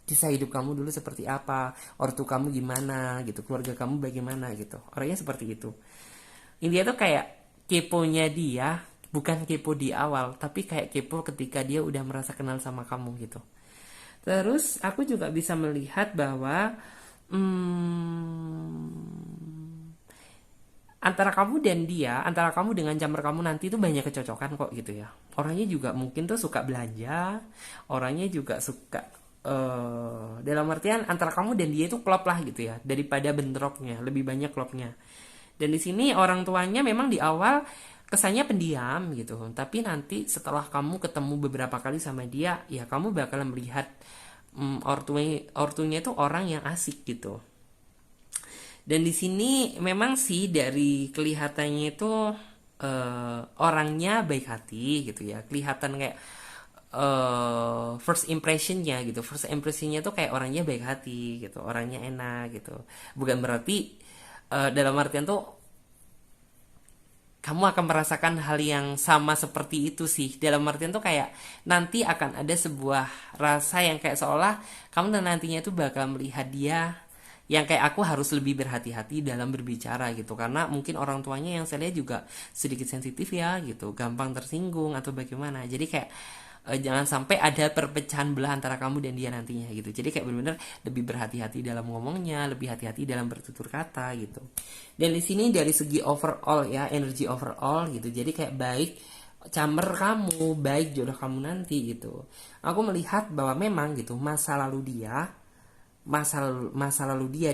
Speaker 1: kisah hidup kamu dulu seperti apa, ortu kamu gimana gitu, keluarga kamu bagaimana gitu. Orangnya seperti itu. Intinya tuh kayak keponya dia bukan kepo di awal, tapi kayak kepo ketika dia udah merasa kenal sama kamu gitu. Terus aku juga bisa melihat bahwa antara kamu dan dia, antara kamu dengan camper kamu nanti itu banyak kecocokan kok gitu ya. Orangnya juga mungkin tuh suka belanja, orangnya juga suka dalam artian antara kamu dan dia itu klop lah gitu ya, daripada bentroknya, lebih banyak klopnya. Dan di sini orang tuanya memang di awal kesannya pendiam gitu, tapi nanti setelah kamu ketemu beberapa kali sama dia, ya kamu bakalan melihat ortunya itu orang yang asik gitu. Dan di sini memang sih dari kelihatannya itu orangnya baik hati gitu ya, kelihatan kayak first impressionnya gitu. First impressionnya tuh kayak orangnya baik hati gitu, orangnya enak gitu. Bukan berarti dalam artian tuh kamu akan merasakan hal yang sama seperti itu sih. Dalam artian tuh kayak nanti akan ada sebuah rasa yang kayak seolah kamu nantinya tuh bakal melihat dia yang kayak aku harus lebih berhati-hati dalam berbicara gitu, karena mungkin orang tuanya yang saya lihat juga sedikit sensitif ya gitu, gampang tersinggung atau bagaimana. Jadi kayak jangan sampai ada perpecahan belah antara kamu dan dia nantinya gitu. Jadi kayak benar-benar lebih berhati-hati dalam ngomongnya, lebih hati-hati dalam bertutur kata gitu. Dan di sini dari segi overall ya, energi overall gitu. Jadi kayak baik camer kamu, baik jodoh kamu nanti gitu. Aku melihat bahwa memang gitu masa lalu dia,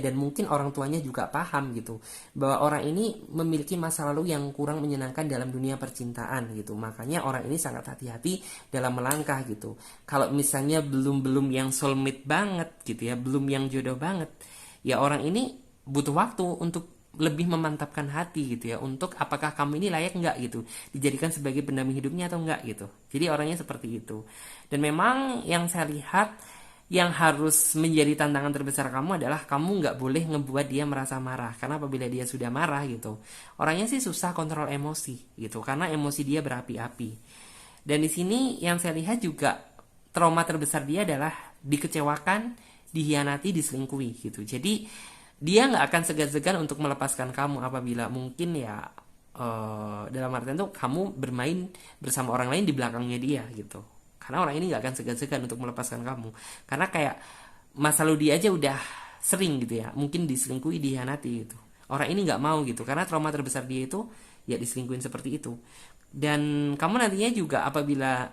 Speaker 1: dan mungkin orang tuanya juga paham gitu bahwa orang ini memiliki masa lalu yang kurang menyenangkan dalam dunia percintaan gitu. Makanya orang ini sangat hati-hati dalam melangkah gitu. Kalau misalnya belum yang soulmate banget gitu ya, belum yang jodoh banget, ya orang ini butuh waktu untuk lebih memantapkan hati gitu ya, untuk apakah kamu ini layak nggak gitu dijadikan sebagai pendamping hidupnya atau enggak gitu. Jadi orangnya seperti itu. Dan memang yang saya lihat yang harus menjadi tantangan terbesar kamu adalah kamu nggak boleh ngebuat dia merasa marah, karena apabila dia sudah marah gitu, orangnya sih susah kontrol emosi gitu, karena emosi dia berapi-api. Dan di sini yang saya lihat juga trauma terbesar dia adalah dikecewakan, dihianati, diselingkuhi gitu. Jadi dia nggak akan segan-segan untuk melepaskan kamu apabila mungkin ya dalam artian tuh kamu bermain bersama orang lain di belakangnya dia gitu. Karena orang ini nggak akan segan-segan untuk melepaskan kamu, karena kayak masa lalu dia aja udah sering gitu ya, mungkin diselingkuhi, dihianati gitu. Orang ini nggak mau gitu, karena trauma terbesar dia itu ya diselingkuhin seperti itu. Dan kamu nantinya juga apabila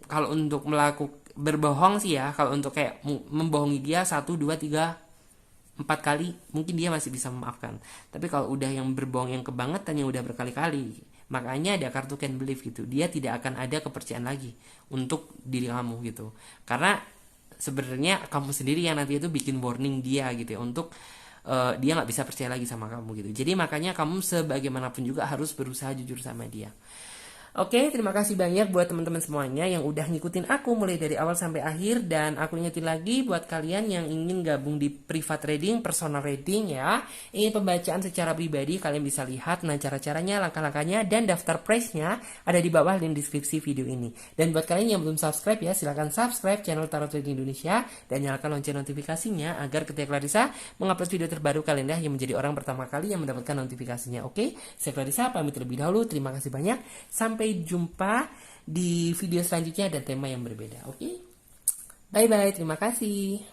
Speaker 1: kalau untuk melakukan berbohong sih ya, kalau untuk kayak membohongi dia 1, 2, 3, 4 kali mungkin dia masih bisa memaafkan. Tapi kalau udah yang berbohong yang kebangetan, yang udah berkali-kali, makanya ada kartu can believe gitu, dia tidak akan ada kepercayaan lagi untuk diri kamu gitu. Karena sebenarnya kamu sendiri yang nanti itu bikin warning dia gitu ya, untuk dia nggak bisa percaya lagi sama kamu gitu. Jadi makanya kamu sebagaimanapun juga harus berusaha jujur sama dia. Oke, terima kasih banyak buat teman-teman semuanya yang udah ngikutin aku mulai dari awal sampai akhir. Dan aku ingetin lagi buat kalian yang ingin gabung di private reading, personal reading ya, ingin pembacaan secara pribadi, kalian bisa lihat nah cara-caranya, langkah-langkahnya, dan daftar price-nya ada di bawah link deskripsi video ini. Dan buat kalian yang belum subscribe ya, silahkan subscribe channel Tarot Reading Indonesia dan nyalakan lonceng notifikasinya agar ketika Clarissa mengupload video terbaru kalian dah yang menjadi orang pertama kali yang mendapatkan notifikasinya. Oke, saya Clarissa pamit terlebih dahulu. Terima kasih banyak. Sampai jumpa di video selanjutnya dan tema yang berbeda. Oke? Bye-bye. Terima kasih.